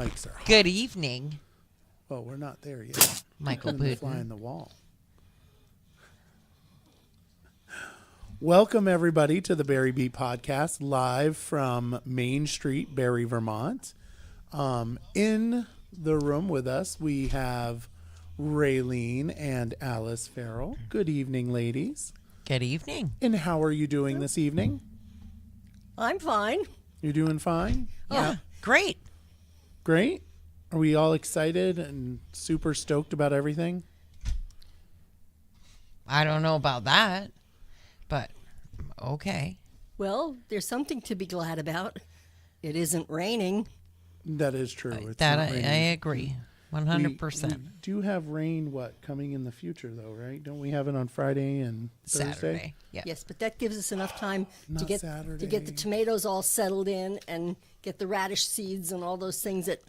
mics are hot. Good evening, Well, we're not there yet. Michael Fly Putin. in the wall. Welcome, everybody, to the Barre Beat podcast, live from Main Street, Barre, Vermont. In the room with us, we have Raylene and Alice Farrell. Good evening, ladies. Good evening. And how are you doing this evening? I'm fine. You're doing fine? Yeah, great. Great. Are we all excited and super stoked about everything? I don't know about that, but okay. Well, there's something to be glad about. It isn't raining. That is true. It's That not I raining. agree, We 100%. do have rain, coming in the future, though, right? Don't we have it on Friday and Thursday? Saturday. Yeah. Yes, but that gives us enough time to Not get Saturday. the tomatoes all settled in and get the radish seeds and all those things that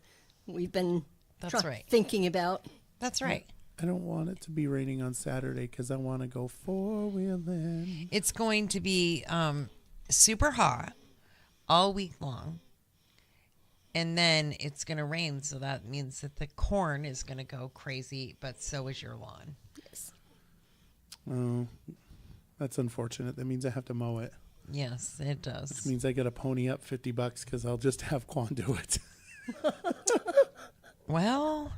we've been That's right. thinking about. That's right. I don't want it to be raining on Saturday because I want to go four-wheeling. It's going to be super hot all week long. And then it's going to rain, so that means that the corn is going to go crazy, but so is your lawn. Yes. Oh, that's unfortunate. That means I have to mow it. Yes, it Which does. means I got to pony up $50 because I'll just have Quan do it. Well,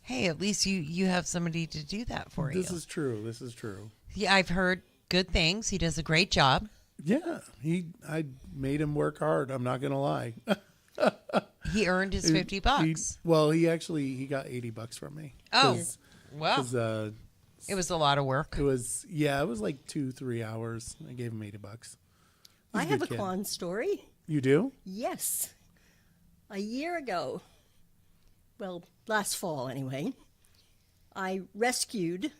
hey, at least you have somebody to do that for you. This is true. This is true. Yeah, I've heard good things. He does a great job. Yeah, I made him work hard. I'm not gonna lie. He earned his $50. He got $80 from me. Oh, well, 'Cause, it was a lot of work. it was like 2-3 hours. I gave him $80. I He's have good a kid. Quan story. You do? Yes. A year ago, well, last fall anyway, I rescued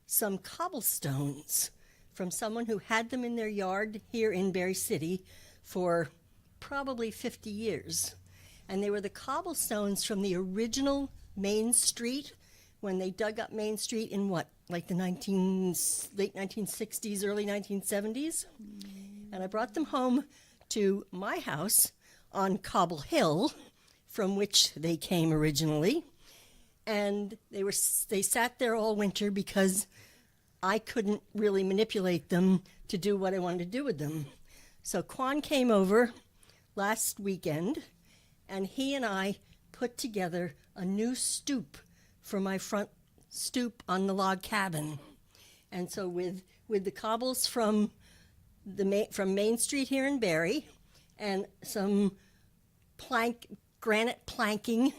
some cobblestones from someone who had them in their yard here in Barre City for probably 50 years. And they were the cobblestones from the original Main Street when they dug up Main Street in what, like the late 1960s, early 1970s? And I brought them home to my house on Cobble Hill, from which they came originally. And they sat there all winter because I couldn't really manipulate them to do what I wanted to do with them. So Quan came over last weekend, and he and I put together a new stoop for my front stoop on the log cabin. And so with the cobbles from Main Street here in Barre, and some granite planking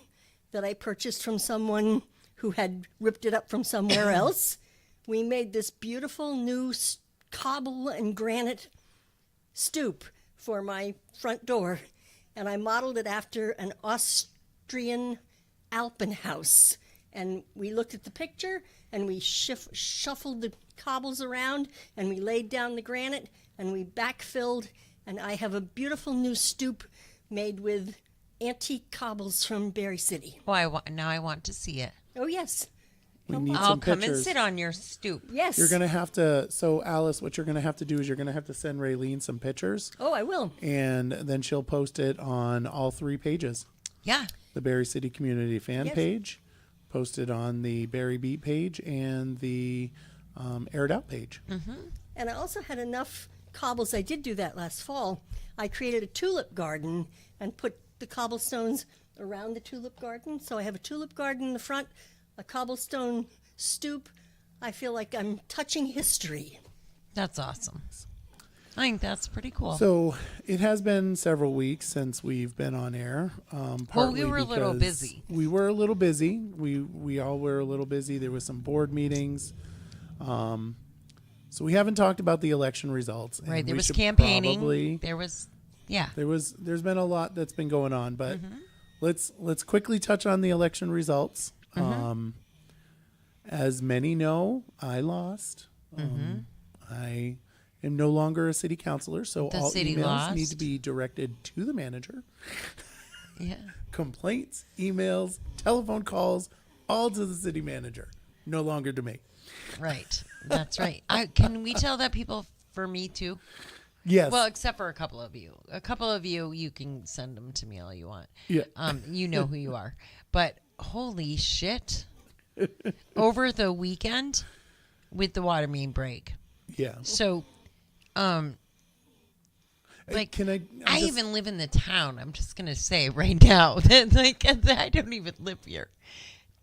that I purchased from someone who had ripped it up from somewhere else, we made this beautiful new cobble and granite stoop for my front door. And I modeled it after an Austrian Alpenhaus. And we looked at the picture, and we shuffled the cobbles around, and we laid down the granite, and we backfilled, and I have a beautiful new stoop made with antique cobbles from Barre City. Well, now I want to see it. Oh, yes. We need I'll some come pictures. and sit on your stoop. Yes. You're gonna have to. So Alice, what you're gonna have to do is you're gonna have to send Raylene some pictures, Oh, I will. and then she'll post it on all 3 pages: Yeah. the Barre City Community Fan Yes. page, posted on the Barre Beat page, and the Aired Out page. And I also had enough cobbles. I did do that last fall. I created a tulip garden and put the cobblestones around the tulip garden. So I have a tulip garden in the front, a cobblestone stoop. I feel like I'm touching history. That's awesome. I think that's pretty cool. So it has been several weeks since we've been on air. Well, we were a little because busy. We were a little busy. We all were a little busy. There was some board meetings. So we haven't talked about the election results. And right. There we was should campaigning. probably- There was, yeah. There's been a lot that's been going on, but Mm-hmm. let's quickly touch on the election results. Mm-hmm. As many know, I lost. Mm-hmm. I am no longer a city councilor, so The all city emails need lost. to be directed to the manager. Yeah. Complaints, emails, telephone calls, all to the city manager, no longer to me. Right. That's right. Can we tell that people for me too? Yes. Well, except for a couple of you. A couple of you, you can send them to me all you want. Yeah. You know who you are. But holy shit. Over the weekend with the water main break. Yeah. So, like, I even live in the town. I'm just going to say right now that, like, I don't even live here.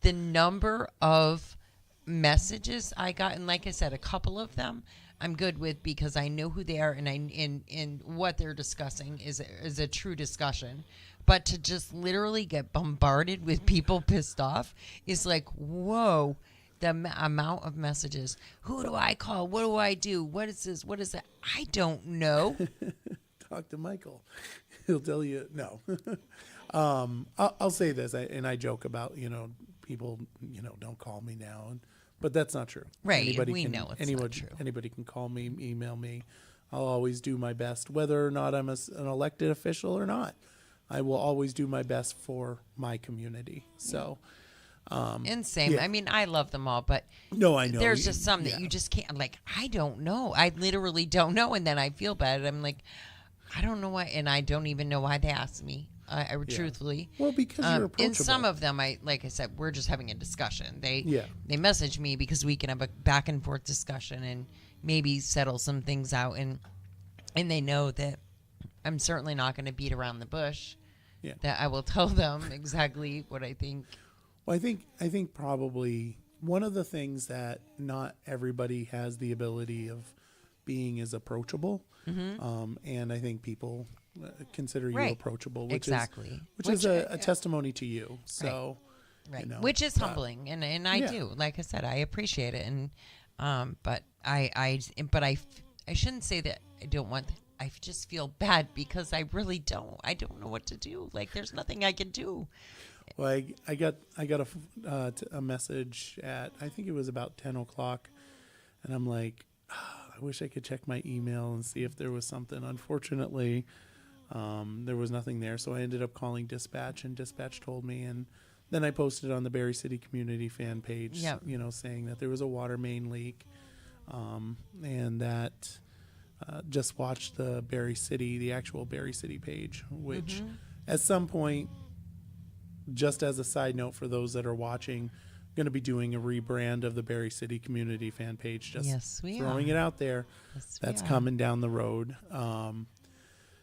The number of messages I got, and like I said, a couple of them I'm good with because I know who they are and what they're discussing is a true discussion. But to just literally get bombarded with people pissed off is like, whoa, the amount of messages. Who do I call? What do I do? What is this? What is that? I don't know. Talk to Michael. He'll tell you no. I'll say this, and I joke about, people, don't call me now, but that's not true. Right, we know it's not true. Anybody can call me, email me. I'll always do my best, whether or not I'm an elected official or not. I will always do my best for my community. So, and same. yeah. I mean, I love them all, but no, I know there's just some that you just can't. Like, I don't know. I literally don't know, and then I feel bad. I'm like, I don't know why, and I don't even know why they asked me. I truthfully. Well, because you're approachable. In some of them, like I said, we're just having a discussion. They message me because we can have a back and forth discussion and maybe settle some things out, and they know that I'm certainly not going to beat around the bush. Yeah. That I will tell them exactly what I think. Well, I think probably one of the things that not everybody has the ability of being is approachable, and I think people consider you approachable, which is a testimony to you. So, right, which is humbling, and I do. Like I said, I appreciate it, and but I shouldn't say that I don't want. I just feel bad because I really don't. I don't know what to do. Like, there's nothing I can do. Well, I got a message at, I think it was about 10 o'clock, and I'm like, I wish I could check my email and see if there was something. Unfortunately, there was nothing there, so I ended up calling dispatch, and dispatch told me, and then I posted on the Barre City community fan page, saying that there was a water main leak, and that just watched the actual Barre City page, which at some point, just as a side note for those that are watching, going to be doing a rebrand of the Barre City community fan page. Just throwing it out there. Yes, that's coming down the road.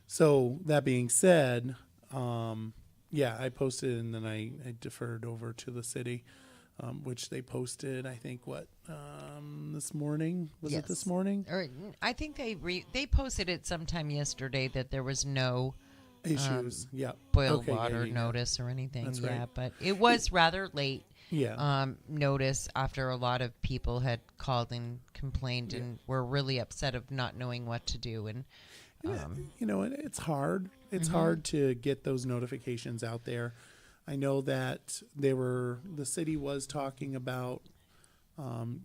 So that being said, I posted, and then I deferred over to the city, which they posted, I think, this morning? Was it this morning? Or I think they posted it sometime yesterday that there was no issues. Boil water notice or anything. That's right. But it was rather late. Yeah. Notice after a lot of people had called and complained and were really upset of not knowing what to do. And it's hard. It's hard to get those notifications out there. I know that the city was talking about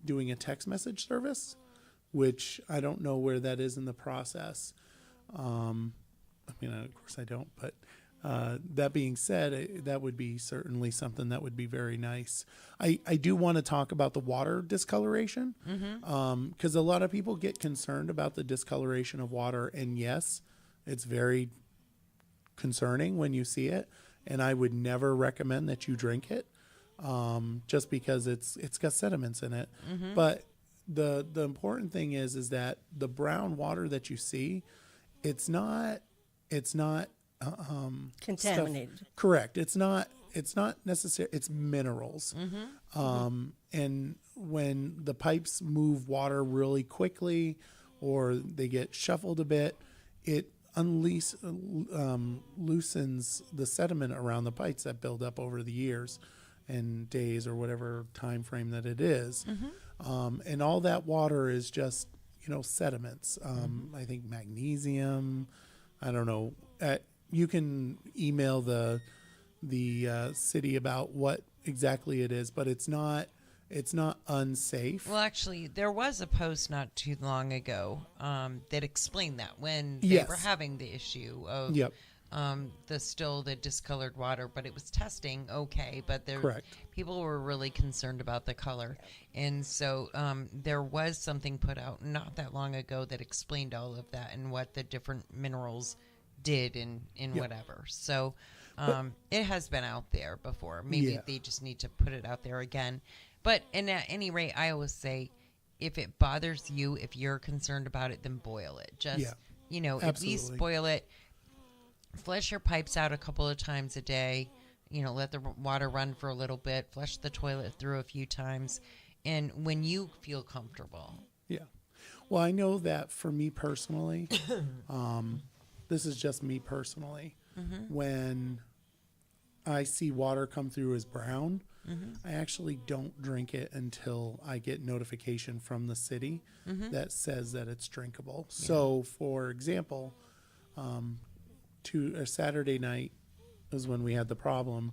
doing a text message service, which I don't know where that is in the process. Of course I don't, but that being said, that would be certainly something that would be very nice. I do want to talk about the water discoloration, because a lot of people get concerned about the discoloration of water, and yes, it's very concerning when you see it, and I would never recommend that you drink it, just because it's got sediments in it. But the important thing is that the brown water that you see, it's not contaminated. Stuff. Correct. It's not necessary. It's minerals. And when the pipes move water really quickly, or they get shuffled a bit, it loosens the sediment around the pipes that build up over the years and days, or whatever time frame that it is. And all that water is just sediments. I think magnesium. I don't know. You can email the city about what exactly it is, but it's not unsafe. Well, actually, there was a post not too long ago that explained that when they were having the issue of the discolored water, but it was testing okay. But Correct. people were really concerned about the color, and so there was something put out not that long ago that explained all of that and what the different minerals did in Yep. whatever. So it has been out there before. Maybe Yeah. they just need to put it out there again. But at any rate, I always say, if it bothers you, if you're concerned about it, then boil it. Just, Yeah. At least Absolutely. boil it. Flush your pipes out a couple of times a day. Let the water run for a little bit. Flush the toilet through a few times. And when you feel comfortable. Yeah. Well, I know that for me personally, this is just me personally. When I see water come through as brown, I actually don't drink it until I get notification from the city that says that it's drinkable. Yeah. So, for example, to a Saturday night is when we had the problem.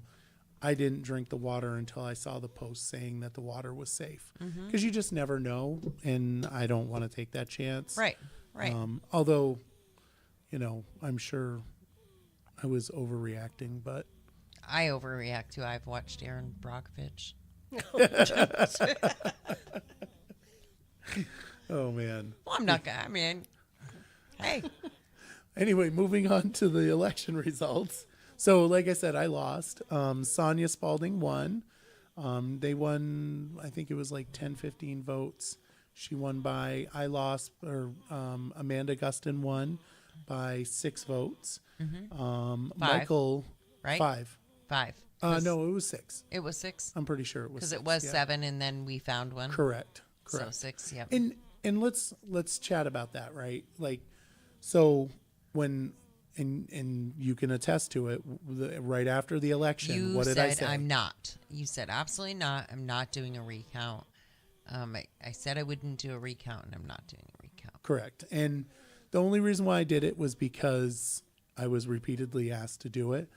I didn't drink the water until I saw the post saying that the water was safe, because you just never know, and I don't want to take that chance. Right. Although, I'm sure I was overreacting, but I overreact too. I've watched Aaron Brockovich. oh man. Well, I'm not gonna. I mean, hey, Anyway, moving on to the election results. So, like I said, I lost. Sonia Spalding won. They won, I think it was like 10, 15 votes. I lost, or Amanda Gustin won by 6 votes. Michael, right? 5. 5. No, it was 6. It was 6 I'm pretty sure it was because 6. it was yeah. 7, and then we found one. Correct. So 6. Yep. And let's chat about that, right? Like, so when and you can attest to it, right after the election, You what did I said say? I'm not. You said absolutely not. I'm not doing a recount. I said I wouldn't do a recount, and I'm not doing a recount. Correct. And the only reason why I did it was because I was repeatedly asked to do it.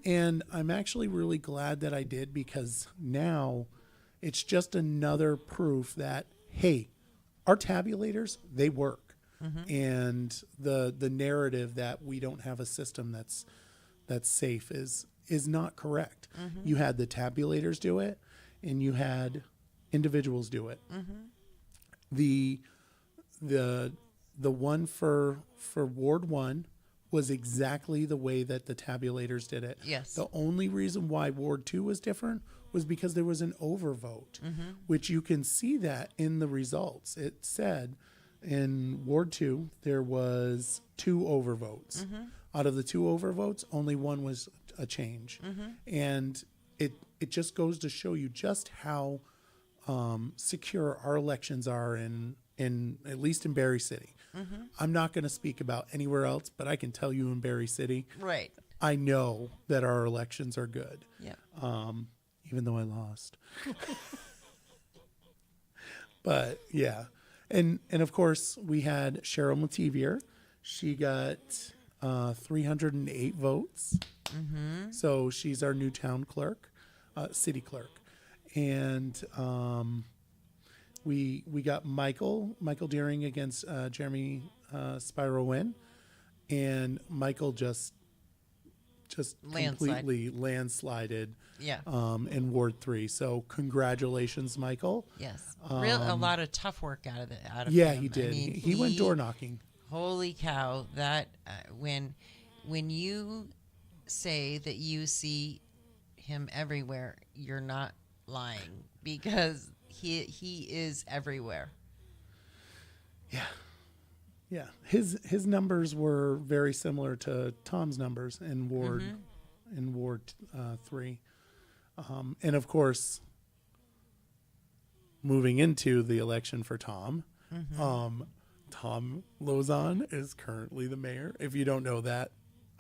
And I'm actually really glad that I did, because now it's just another proof that, hey, our tabulators, they work. And the narrative that we don't have a system that's safe is not correct. You had the tabulators do it, and you had individuals do it. The one for Ward 1 was exactly the way that the tabulators did it. Yes. The only reason why Ward 2 was different was because there was an overvote, which you can see that in the results. It said in Ward 2, there was 2 overvotes. Out of the 2 overvotes, only 1 was a change. And it just goes to show you just how secure our elections are in at least in Barre City. I'm not going to speak about anywhere else, but I can tell you in Barre City, Right. I know that our elections are good. Yeah. Even though I lost. But yeah. And of course we had Cheryl Mativier. She got 308 votes. So she's our new town clerk, city clerk. And we got Michael Deering against Jeremy Spiro-Wynn, and Michael just completely landslided Yeah. in Ward 3. So congratulations, Michael. Yes. A lot of tough work out of Yeah, him. he did. I mean, he went door knocking. Holy cow! That when you say that you see him everywhere, you're not lying, because he is everywhere. Yeah. His numbers were very similar to Tom's numbers in Ward 3. And of course, moving into the election for Tom, Tom Lozon is currently the mayor. If you don't know that,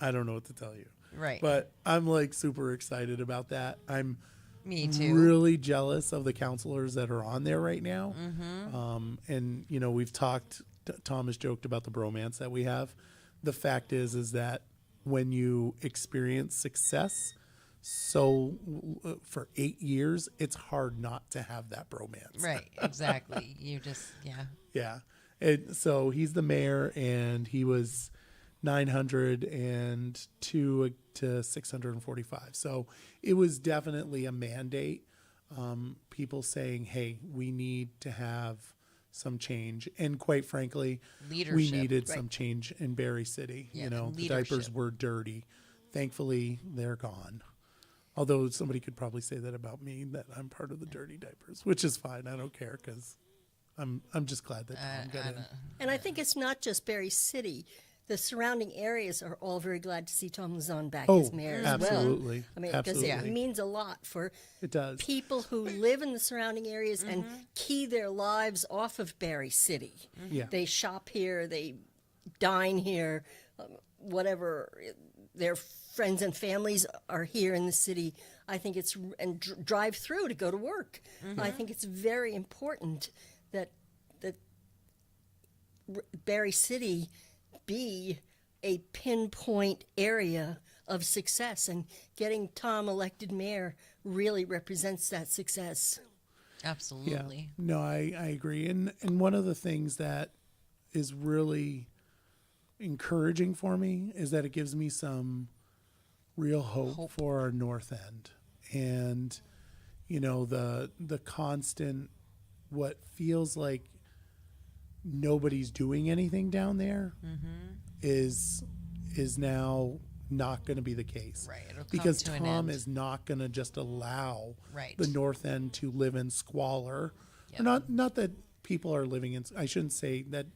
I don't know what to tell you. Right. But I'm like super excited about that. I'm Me too. really jealous of the counselors that are on there right now. And we've talked. Tom has joked about the bromance that we have. The fact is that when you experience success for 8 years, it's hard not to have that bromance. Right. Exactly. You just Yeah. And so he's the mayor, and he was 902 to 645. So it was definitely a mandate. People saying, hey, we need to have some change. And quite frankly, we Leadership. needed Right. some change in Barre City. Yeah, You know, the leadership. diapers were dirty. Thankfully, they're gone. Although somebody could probably say that about me, that I'm part of the dirty diapers, which is fine. I don't care because I'm just glad that Tom got in. And I think it's not just Barre City. The surrounding areas are all very glad to see Tom Luzon back as mayor as well. absolutely. I mean, because Absolutely. it means a lot for It does. people who live in the surrounding areas and key their lives off of Barre City. Yeah. They shop here, they dine here, whatever. Their friends and families are here in the city. I think it's and drive through to go to work. I think it's very important that Barre City be a pinpoint area of success, and getting Tom elected mayor really represents that success. Absolutely. No, I agree. And one of the things that is really encouraging for me is that it gives me some real hope for our north end. And, you know, the constant, what feels like nobody's doing anything down there is now not going to be the case. Right, it'll come because to an Tom end. is not going to just allow Right. the north end to live in squalor. Yep. Or not that people are living in, I shouldn't say that.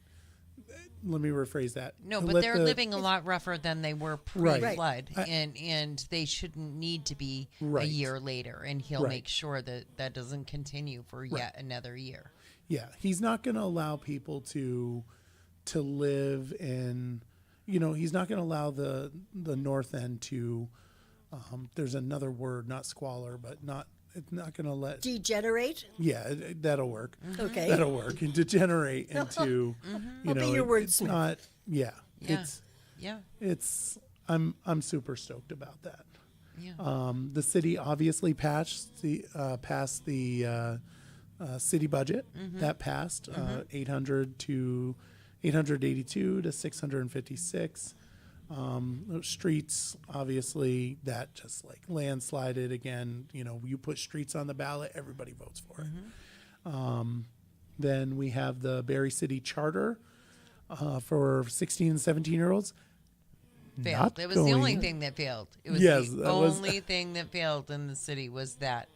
Let me rephrase that. No, but Let they're the- living a lot rougher than they were Right. pre-flood, Right. and they shouldn't need to be a Right. year later. And he'll Right. make sure that that doesn't continue for yet another year. Yeah, he's not going to allow people to live in, you know, he's not going to allow the north end to. There's another word, not squalor, but it's not going to let. Degenerate? Yeah, that'll work. Okay. That'll work and degenerate into. You I'll know, be your it's wordsmith. not. Yeah, Yeah. Yeah. it's. I'm super stoked about that. Yeah. The city obviously passed the city budget that passed 882 to 656. Those streets it just like landslided again. You know, you put streets on the ballot, everybody votes for it. Then we have the Barre City Charter for 16 and 17-year-olds. Failed. Not It was the only going- thing that failed. It was Yes, the that was- only thing that failed in the city was that.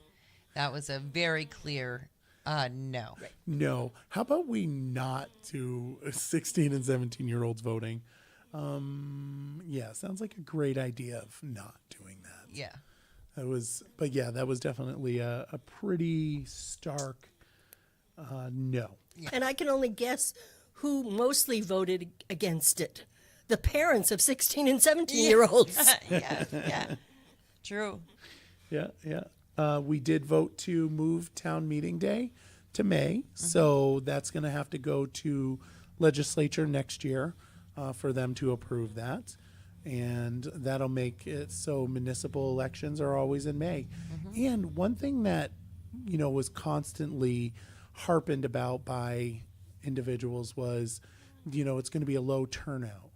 That was a very clear no. No. How about we not do 16 and 17-year-olds voting? Yeah, sounds like a great idea of not doing that. Yeah. That was definitely a pretty stark no. And I can only guess who mostly voted against it. The parents of 16 and 17-year-olds. Yeah. True. Yeah. We did vote to move town meeting day to May, so that's going to have to go to legislature next year for them to approve that. And that'll make it so municipal elections are always in May. And one thing that, you know, was constantly harped about by individuals was, you know, it's going to be a low turnout.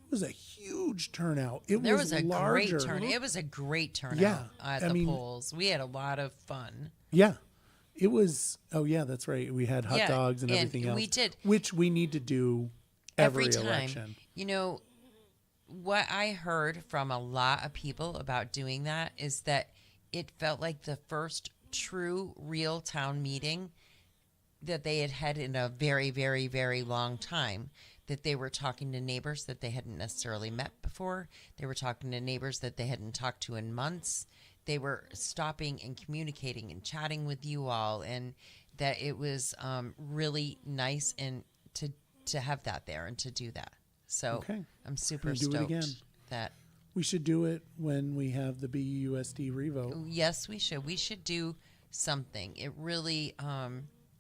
It was a huge turnout. There was a larger. great turnout. It was a great turnout Yeah, at I the mean- polls. We had a lot of fun. Yeah. It was, oh yeah, that's right. We had hot Yeah, dogs and and everything else. we did. Which we need to do every time. election. You know, what I heard from a lot of people about doing that is that it felt like the first true, real town meeting that they had had in a very, very, very long time. That they were talking to neighbors that they hadn't necessarily met before. They were talking to neighbors that they hadn't talked to in months. They were stopping and communicating and chatting with you all, and that it was really nice and to have that there and to do that. So Okay. I'm super We'll do it stoked again. that We should do it when we have the BUSD revote. yes, we should. We should do something. It really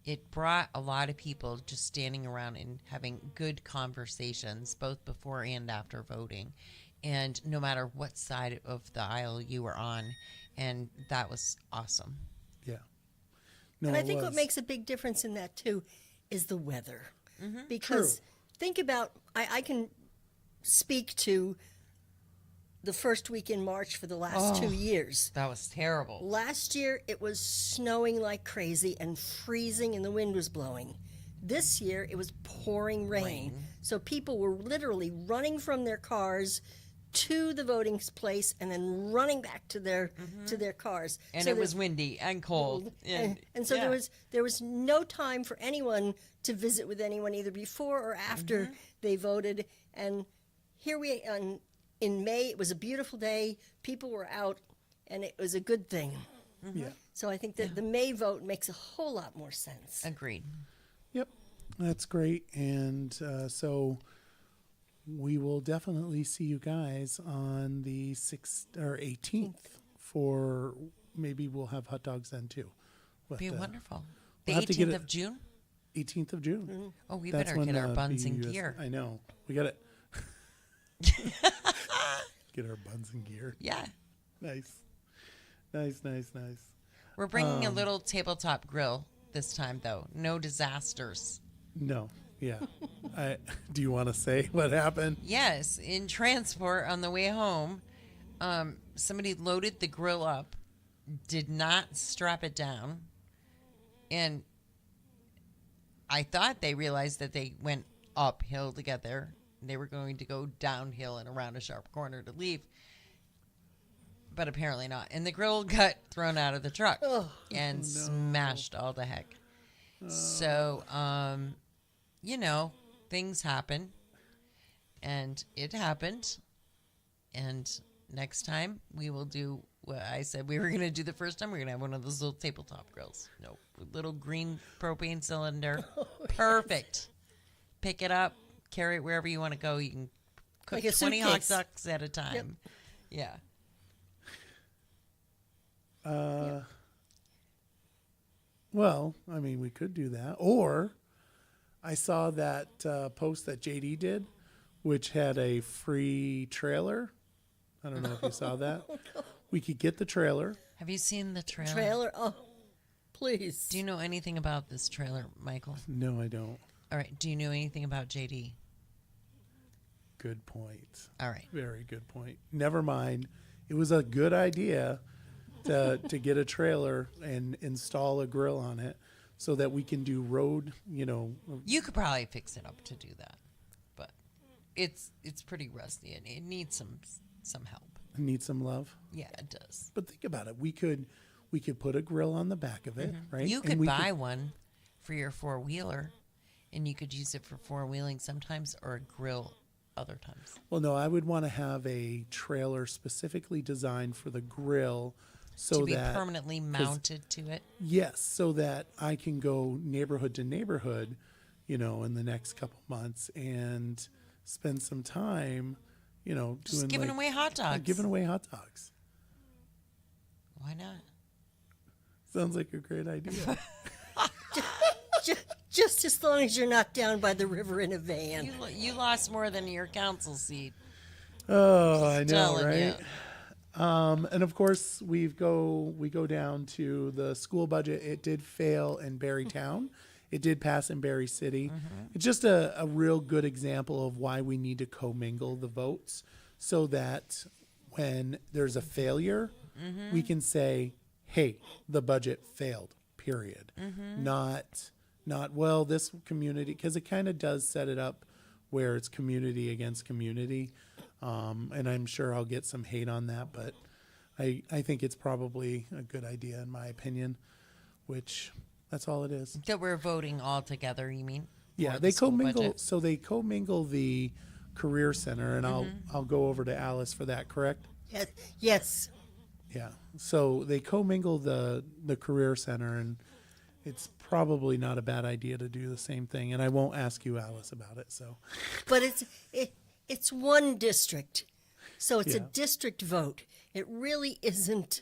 it brought a lot of people just standing around and having good conversations, both before and after voting, and no matter what side of the aisle you were on, and that was awesome. Yeah. No, And I it think what was. makes a big difference in that too is the weather. Because True. think about, I can speak to the first week in March for the last 2 years. That was terrible. Last year, it was snowing like crazy and freezing, and the wind was blowing. This year, it was pouring rain. So people were literally running from their cars to the voting place and then running back to their cars. And so it was windy and cold. and so there was no time for anyone to visit with anyone either before or after they voted. And here in May, it was a beautiful day. People were out, and it was a good thing. Yeah. So I think that the May vote makes a whole lot more sense. Agreed. Yep. That's great. And so we will definitely see you guys on the 6th or 18th for maybe we'll have hot dogs then too. But, Be wonderful. The we'll have to get 18th it- of June? 18th of June. Oh, we That's better when, get our buns in BUS gear. I know. We got it. Get our buns in gear. Yeah. Nice. We're bringing a little tabletop grill this time, though. No disasters. No. Yeah. Do you want to say what happened? Yes, in transport on the way home, somebody loaded the grill up, did not strap it down, and I thought they realized that they went uphill to get there. They were going to go downhill and around a sharp corner to leave, but apparently not. And the grill got thrown out of the truck and smashed all the heck. So, things happen, and it happened. And next time we will do what I said we were going to do the first time. We're going to have one of those little tabletop grills. No, little green propane cylinder. Perfect. Pick it up, carry it wherever you want to go. You can cook Like a 20 hot suitcase. dogs at a time. Yeah. Well, I mean, we could do that. Or I saw that post that JD did, which had a free trailer. I don't know if you saw that. We could get the trailer. Have you seen the trailer? Trailer? Oh, please. Do you know anything about this trailer, Michael? No, I don't. All right. Do you know anything about JD? Good point. All right. Very good point. Never mind. It was a good idea to get a trailer and install a grill on it so that we can do road, You could probably fix it up to do that, but it's pretty rusty and it needs some help. need some love. Yeah, it does. But think about it. We could put a grill on the back of it, right? You And could we buy one for your four-wheeler, and you could use it for four-wheeling sometimes or a grill other times. Well, no, I would want to have a trailer specifically designed for the grill so to be that permanently mounted to it. yes, so that I can go neighborhood to neighborhood, in the next couple months and spend some time, Just doing giving away hot dogs. giving away hot dogs. Why not? Sounds like a great idea. Just as long as you're not down by the river in a van. You lost more than your council seat. Oh, I know, Telling right? you. And of course, we go down to the school budget. It did fail in Barrytown. It did pass in Barry City. It's just a real good example of why we need to commingle the votes so that when there's a failure, we can say, hey, the budget failed, period. Not, well, this community, because it kind of does set it up where it's community against community. And I'm sure I'll get some hate on that, but I think it's probably a good idea in my opinion, which that's all it is. That we're voting all together, you mean? Yeah, For they the school commingle. budget? So they commingle the career center, and I'll go over to Alice for that. Correct? Yes. Yeah. So they commingle the career center, and it's probably not a bad idea to do the same thing. And I won't ask you, Alice, about it. So But it's one district. So it's a Yeah. district vote. It really isn't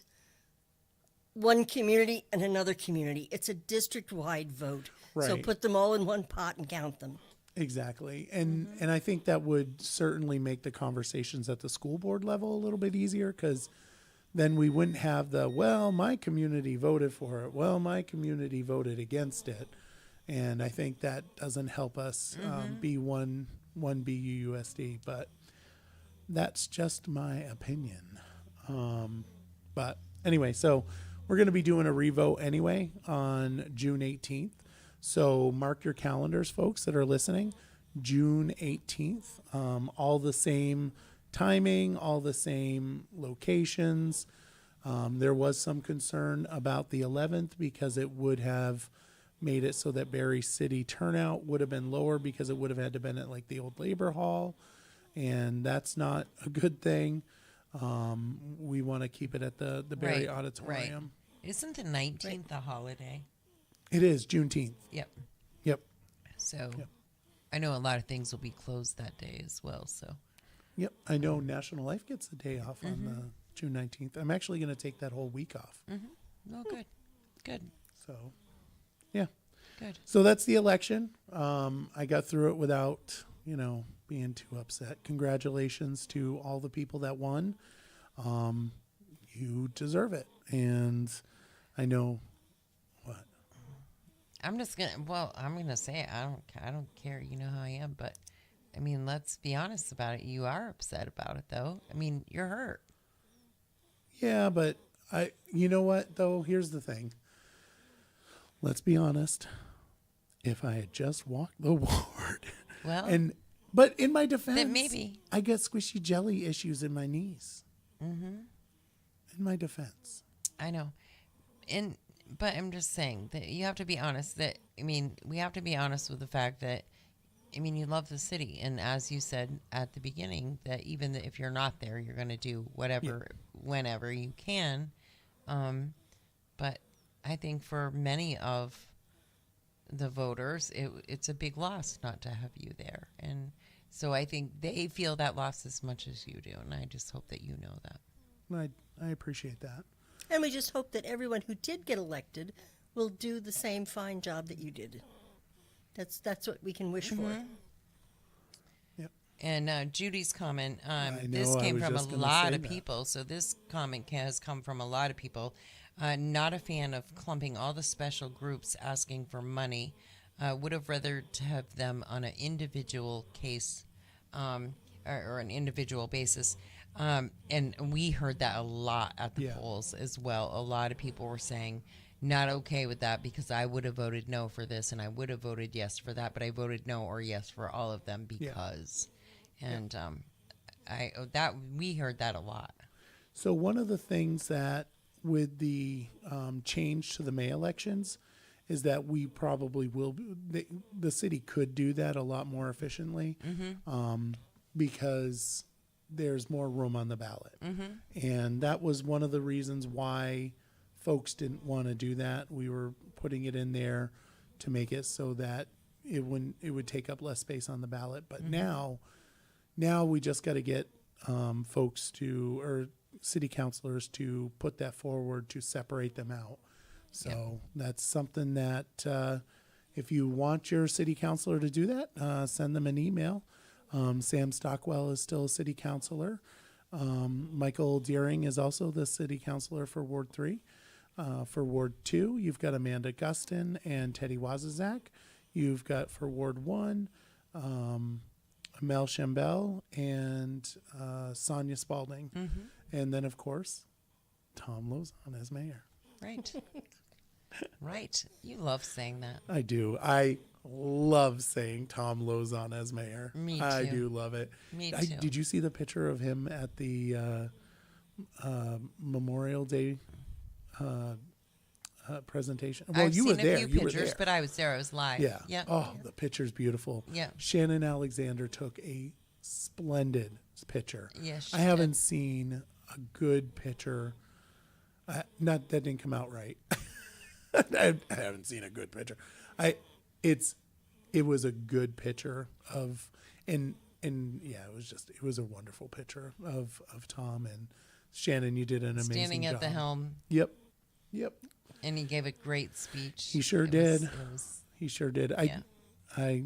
one community and another community. It's a district-wide vote. So Right. put them all in one pot and count them. exactly, and I think that would certainly make the conversations at the school board level a little bit easier because then we wouldn't have my community voted for it. Well, my community voted against it. And I think that doesn't help us be one BUUSD. But that's just my opinion. But anyway, so we're going to be doing a revote anyway on June 18th. So mark your calendars, folks that are listening. June 18th, all the same timing, all the same locations. There was some concern about the 11th because it would have made it so that Barre City turnout would have been lower because it would have had to been at like the old Labor Hall, and that's not a good thing. We want to keep it at the Barre Auditorium. Right. Isn't the 19th a holiday? It is Juneteenth. Yep. Yep. So Yep. I know a lot of things will be closed that day as well. So Yep. I know National Life gets the day off on the June 19th. I'm actually going to take that whole week off. oh, good, good, So, yeah. good. So that's the election. I got through it without, being too upset. Congratulations to all the people that won. You deserve it. And I know what. I'm gonna say it. I don't care. You know how I am, but I mean, let's be honest about it. You are upset about it, though. I mean, you're hurt. Yeah, but you know what though? Here's the thing. Let's be honest. If I had just walked the ward, Well, but in my defense, then maybe. I get squishy jelly issues in my knees. In my defense, I know, but I'm just saying that you have to be honest. We have to be honest with the fact that, you love the city, and as you said at the beginning, that even if you're not there, you're going to do whatever, whenever you can. But I think for many of the voters, it's a big loss not to have you there, and so I think they feel that loss as much as you do, and I just hope that you know that. I appreciate that. And we just hope that everyone who did get elected will do the same fine job that you did. That's what we can wish for. Yep. And Judy's comment, know, this I came was from a just gonna lot say of that. people. So this comment has come from a lot of people. Not a fan of clumping all the special groups asking for money. Would have rather to have them on an individual case or an individual basis. And we heard that a lot at the polls as well. A lot of people were saying, not okay with that because I would have voted no for this and I would have voted yes for that, but I voted no or yes for all of them because. And we heard that a lot. So one of the things that with the change to the May elections is that we probably will, the city could do that a lot more efficiently because there's more room on the ballot. And that was one of the reasons why folks didn't want to do that. We were putting it in there to make it so that it would take up less space on the ballot. But now we just got to get folks or city councilors to put that forward to separate them out. So that's something that if you want your city councilor to do that, send them an email. Sam Stockwell is still a city councilor. Michael Deering is also the city councilor for Ward 3. For Ward 2, you've got Amanda Gustin and Teddy Wazazak. You've got for Ward 1, Mel Shambell and Sonia Spalding. And then, of course, Tom Lozon as mayor. Right. Right. You love saying that. I do. I love saying Tom Lozon as mayor. Me too. I do love it. Me too. Did you see the picture of him at the Memorial Day presentation? Well, I've you seen were there. a few You were pictures, there. but I was there. I was live. Yeah. Yep. Oh, the picture's beautiful. Yeah. Shannon Alexander took a splendid picture. Yes, I she haven't did. seen a good picture. Not that didn't come out right. I haven't seen a good picture. It was a good picture of and yeah, it was a wonderful picture of Tom and Shannon. You did an amazing Standing at job. the helm, Yep. and he gave a great speech. He sure It did. was He sure did. Yeah. I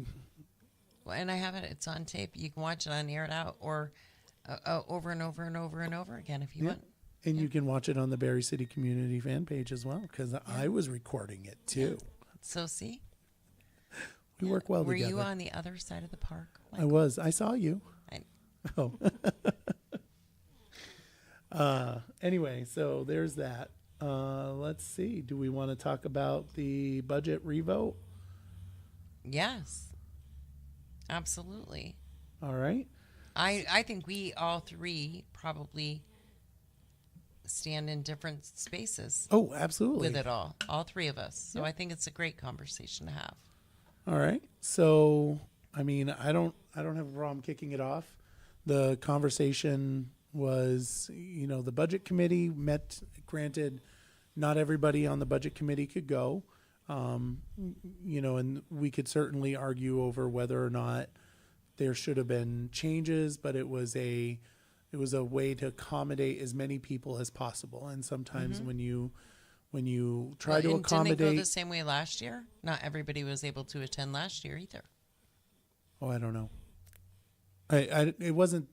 and I have it. It's on tape. You can watch it on Air It Out or over and over and over and over again if you want. And you can watch it on the Barre City Community fan page as well, because I was recording it too. So see, We work well were together. you on the other side of the park? I was. I saw you. Oh. Anyway, so there's that. Let's see. Do we want to talk about the budget revote? Yes, absolutely. All right. I think we all three probably stand in different spaces Oh, absolutely. with it all three of us. So I think it's a great conversation to have. All right. So, I mean, I don't have a problem kicking it off. The conversation was, the budget committee met. Granted, not everybody on the budget committee could go. And we could certainly argue over whether or not there should have been changes, but it was a way to accommodate as many people as possible. And sometimes when you try to and accommodate, didn't it go the same way last year? Not everybody was able to attend last year either. oh, I don't know. It wasn't.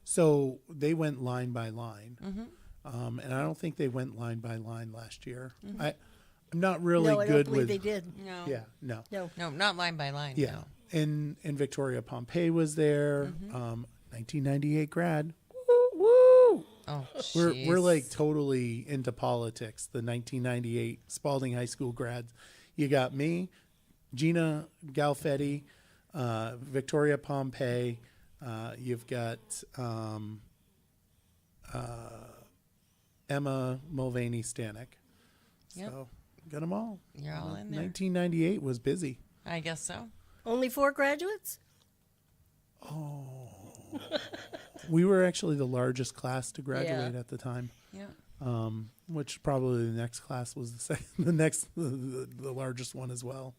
So they went line by line, and I don't think they went line by line last year. I'm not really no, I good don't believe with. they did. No. Yeah, no. No. Not line by line. Yeah, No. and Victoria Pompey was there. 1998 grad. Woo, woo. Oh, We're jeez. like totally into politics. The 1998 Spalding High School grads. You got me, Gina Galfetti, Victoria Pompey. You've got Emma Mulvaney Stanek. Yep. So got them all. You're all in there. 1998 was busy. I guess so. Only 4 graduates? We were actually the largest class to graduate Yeah. at the time. Yeah. Which probably the next class was the largest one as well.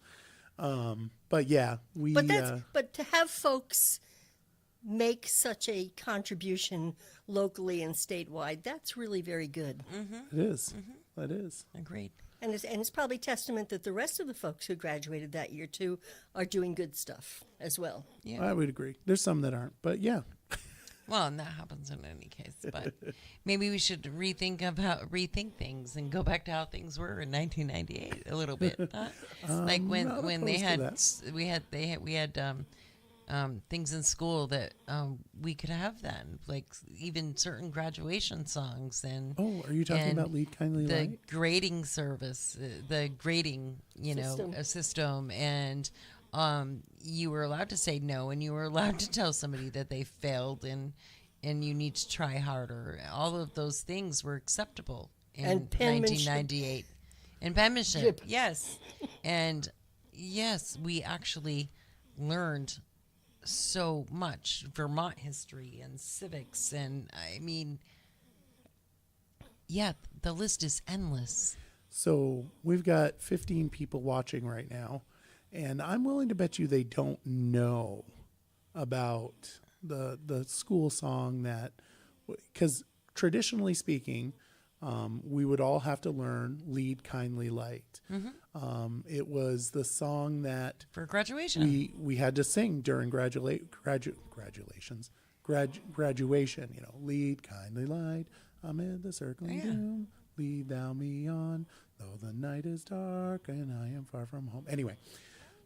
But yeah, we. But to have folks make such a contribution locally and statewide, that's really very good. It is. It is. Agreed. And it's probably testament that the rest of the folks who graduated that year too are doing good stuff as well. Yeah. I would agree. There's some that aren't, but yeah. Well, and that happens in any case. But maybe we should rethink things and go back to how things were in 1998 a little bit. Huh? Like not when they opposed to had we had things in school that we could have then, like even certain graduation songs and Oh, are you talking and about Lead Kindly the Light? grading service, the grading system, and you were allowed to say no, and you were allowed to tell somebody that they failed and you need to try harder. All of those things were acceptable in And penmanship. 1998. And penmanship, yes. And yes, we actually learned so much Vermont history and civics, and I mean, yeah, the list is endless. So we've got 15 people watching right now, and I'm willing to bet you they don't know about the school song that, because traditionally speaking, we would all have to learn "Lead Kindly Light." It was the song that For graduation. we had to sing during graduation. Lead kindly light amid the circling Yeah. doom. Lead thou me on, though the night is dark and I am far from home. Anyway,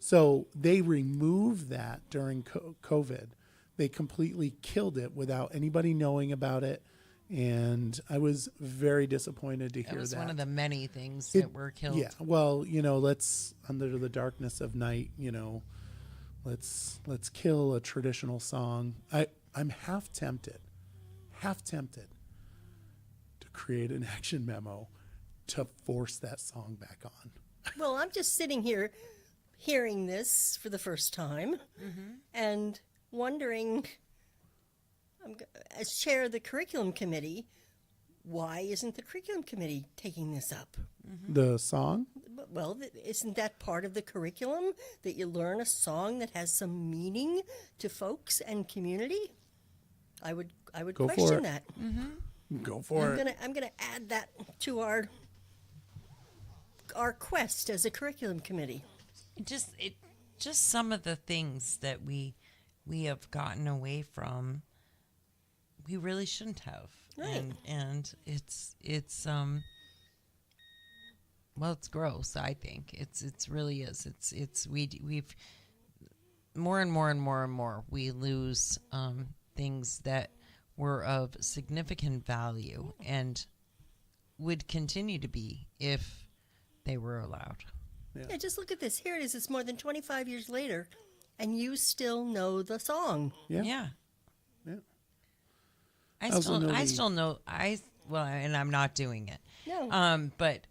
so they removed that during COVID. They completely killed it without anybody knowing about it. And I was very disappointed to hear That was that. one of the many things that were killed. Yeah. Well, let's under the darkness of night, let's kill a traditional song. I'm half tempted to create an action memo to force that song back on. Well, I'm just sitting here hearing this for the first time and wondering, as chair of the curriculum committee, why isn't the curriculum committee taking this up? The song? Well, isn't that part of the curriculum, that you learn a song that has some meaning to folks and community? I would Go for question it. that. Go for it. I'm gonna add that to our quest as a curriculum committee. Just some of the things that we have gotten away from, we really shouldn't have. Right. And it's well, it's gross, I think. It's really is. We've more and more we lose things that were of significant value and would continue to be if they were allowed. Yeah, just look at this. Here it is. It's more than 25 years later, and you still know the song. Yeah. Yeah. Yeah. I also know still know and I'm not doing it. No. But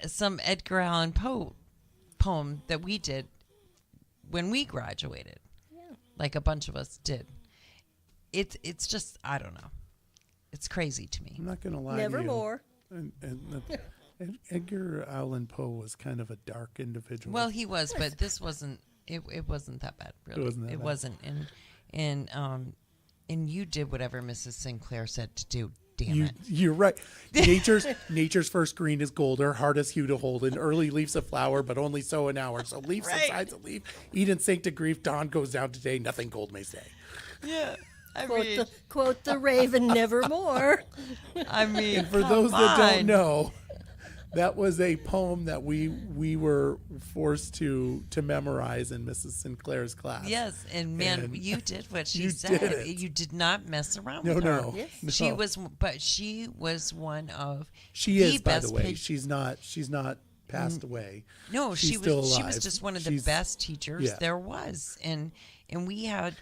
some Edgar Allan Poe poem that we did when we graduated, like a bunch of us did. It's just, I don't know. It's crazy to me. I'm not going to lie to you. Nevermore. Edgar Allan Poe was kind of a dark individual. Well, he was, but this wasn't. It wasn't that bad, really. It wasn't that bad. And you did whatever Mrs. Sinclair said to do. Damn it. You're right. Nature's first green is gold, her hardest hue to hold. In early leaves a flower, but only so an hour. So leaf subsides a leaf. Eat and sink to grief. Dawn goes down today. Nothing gold may say. Yeah. Quote the raven, nevermore. I mean, And for those that don't know, that was a poem that we were forced to memorize in Mrs. Sinclair's class. Yes, and man, And you did what she you said. did it. You did not mess around No, with her. no. Yes. no. She was one of She the is, by best the way. pig- She's not passed away. No, She's she still was. She alive. was just one of the She's- best teachers yeah. there was, and we had,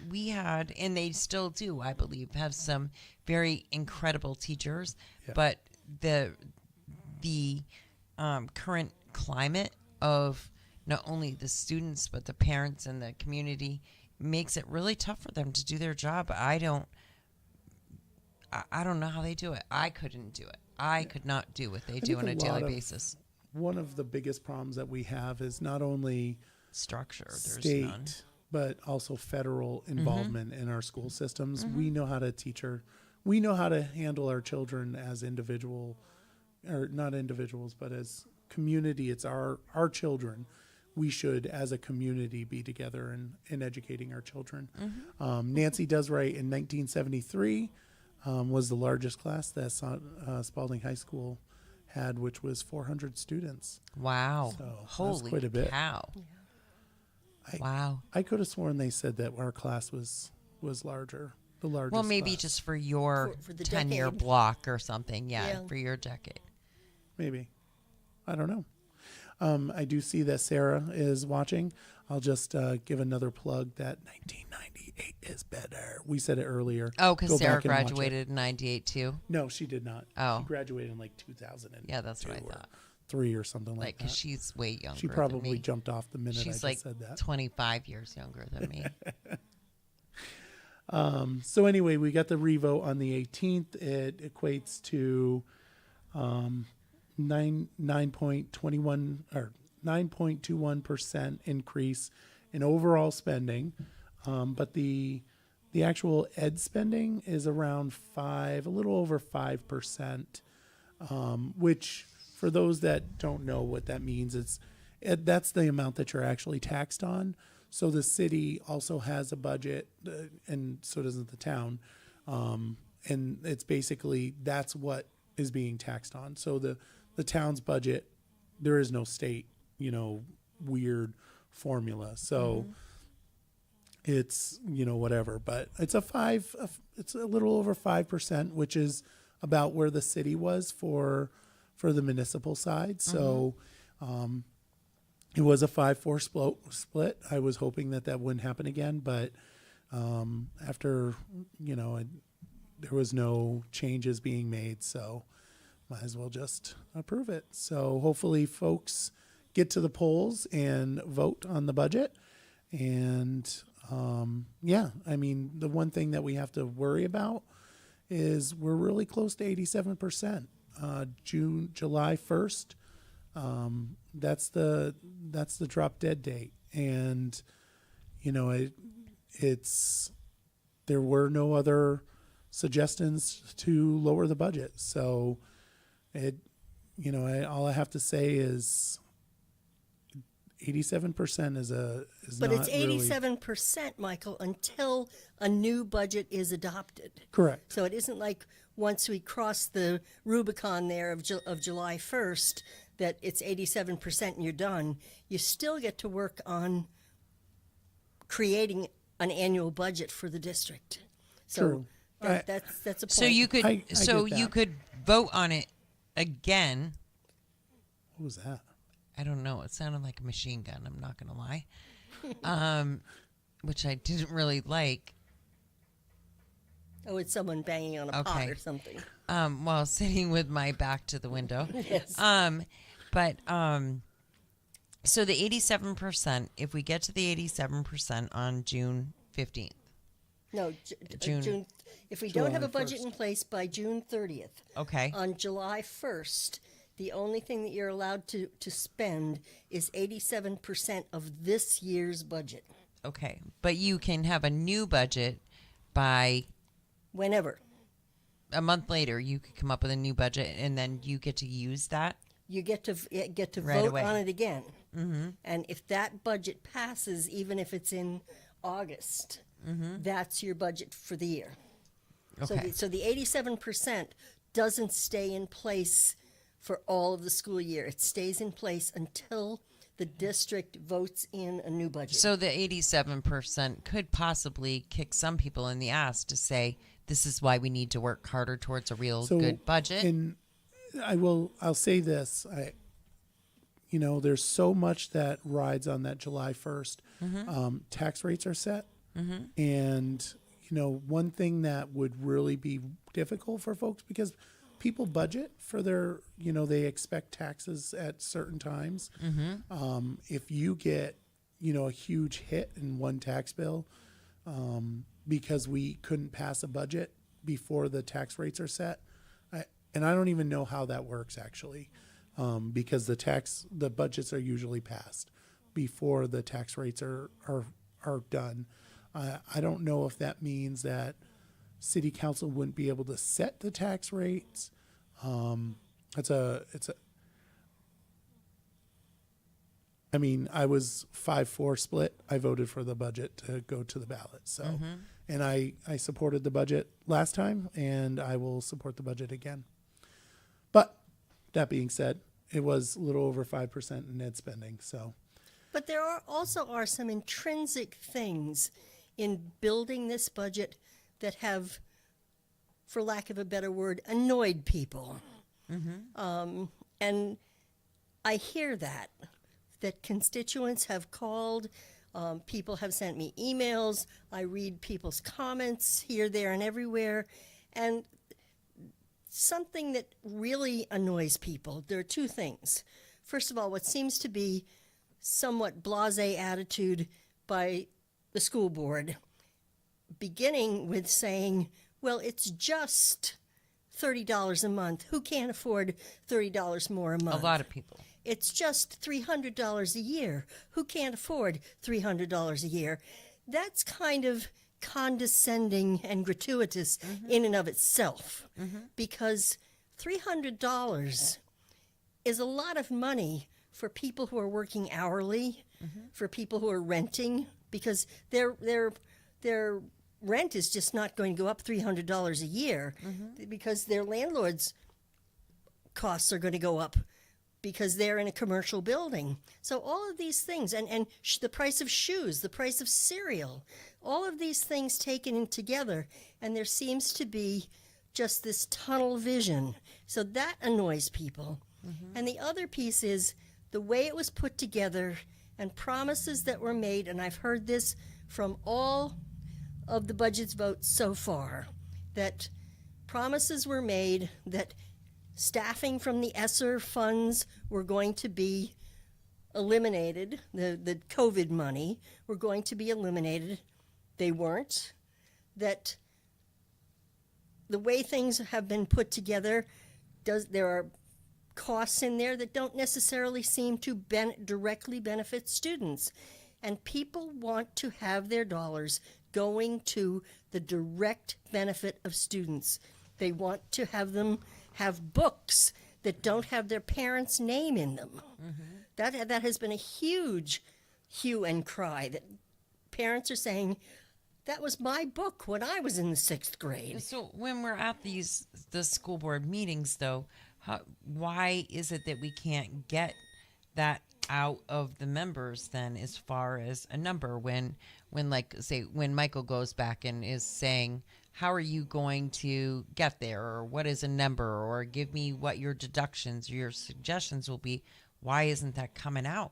and they still do, I believe, have some very incredible teachers. Yeah. But the current climate of not only the students but the parents and the community makes it really tough for them to do their job. I don't know how they do it. I couldn't do it. I could not do what they do think on a a daily lot of basis. One of the biggest problems that we have is not only Structure, there's state, none. but also federal involvement in our school systems. Mm-hmm. We know how to we know how to handle our children as or not individuals, but as community. It's our children. We should, as a community, be together in educating our children. Mm-hmm. Nancy does write in 1973 was the largest class that Spalding High School had, which was 400 students. Wow. So, that's Holy quite a bit. cow. I- Wow. I could have sworn they said that our class was larger, the largest. Well, maybe class. just for your For the 10-year decade. block or something. Yeah, Yeah. for your decade. Maybe. I don't know. I do see that Sarah is watching. I'll just give another plug that 1998 is better. We said it earlier. Oh, because Go Sarah back and watch it. graduated in 98 too? No, she did not. Oh. She graduated in like 2000. Yeah, that's what I thought. 3 or something like Like, because that. she's way younger She than probably me. jumped off the minute I She's just like said that. 25 years younger than me. So anyway, we got the revote on the 18th. It equates to 9.21 or 9.21% increase in overall spending, but the actual ed spending is around a little over 5%, which for those that don't know what that means, that's the amount that you're actually taxed on. So the city also has a budget, and so does the town. And it's basically, that's what is being taxed on. So the town's budget, there is no state, weird formula. So it's, whatever, but it's it's a little over 5%, which is about where the city was for the municipal side. So, it was a 5-4 split. I was hoping that wouldn't happen again, but after there was no changes being made, so might as well just approve it. So hopefully, folks get to the polls and vote on the budget. And the one thing that we have to worry about is we're really close to 87%. July 1st. That's the drop dead date, and there were no other suggestions to lower the budget. So all I have to say is 87% is But not it's really 87%, Michael, until a new budget is adopted. correct. So it isn't like once we cross the Rubicon there of July 1st that it's 87% and you're done. You still get to work on creating an annual budget for the district. So True. that's a point. So you could I get you that. could vote on it again. What was that? I don't know. It sounded like a machine gun. I'm not going to lie. Which I didn't really like. Oh, it's someone banging on a pot Okay. or something. While sitting with my back to the window. Yes. But so the 87%, if we get to the 87% on June 15th, No, June- June. If we don't have a July budget 1st. in place by June 30th, okay, on July 1st, the only thing that you're allowed to spend is 87% of this year's budget. okay. But you can have a new budget by Whenever. a month later. You could come up with a new budget, and then you get to use that. You get to Right vote away. on it again. Mm-hmm. And if that budget passes, even if it's in August, that's your budget for the year. Okay. So the 87% doesn't stay in place for all of the school year. It stays in place until the district votes in a new budget. So the 87% could possibly kick some people in the ass to say, this is why we need to work harder towards a real good budget. And I'll say this. There's so much that rides on that July 1st. Tax rates are set. And, one thing that would really be difficult for folks, because people budget for their, they expect taxes at certain times. If you get, a huge hit in one tax bill, because we couldn't pass a budget before the tax rates are set. And I don't even know how that works actually, because the budgets are usually passed before the tax rates are done. I don't know if that means that city council wouldn't be able to set the tax rates. I was 5-4 split. I voted for the budget to go to the ballot. So, and I supported the budget last time, and I will support the budget again. But that being said, it was a little over 5% in net spending. So, But there also are some intrinsic things in building this budget that have, for lack of a better word, annoyed people. And I hear that constituents have called, people have sent me emails, I read people's comments here, there, and everywhere, and something that really annoys people. There are two things. First of all, what seems to be somewhat blasé attitude by the school board, beginning with saying, well, it's just $30 a month. Who can't afford $30 more a month? A lot of people. It's just $300 a year. Who can't afford $300 a year? That's kind of condescending and gratuitous in and of itself, because $300 is a lot of money for people who are working hourly, for people who are renting, because their rent is just not going to go up $300 a year, because their landlord's costs are going to go up because they're in a commercial building. So all of these things, and the price of shoes, the price of cereal, all of these things taken in together, and there seems to be just this tunnel vision. So that annoys people. And the other piece is the way it was put together and promises that were made, and I've heard this from all of the budget's votes so far, that promises were made that staffing from the ESSER funds were going to be eliminated, the COVID money were going to be eliminated. They weren't. That the way things have been put together, there are costs in there that don't necessarily seem to directly benefit students. And people want to have their dollars going to the direct benefit of students. They want to have them have books that don't have their parents' name in them. That has been a huge hue and cry, that parents are saying, that was my book when I was in the 6th grade. So when we're at the school board meetings, though, why is it that we can't get that out of the members then, as far as a number, when like, say, when Michael goes back and is saying how are you going to get there, or what is a number, or give me what your deductions or your suggestions will be. Why isn't that coming out?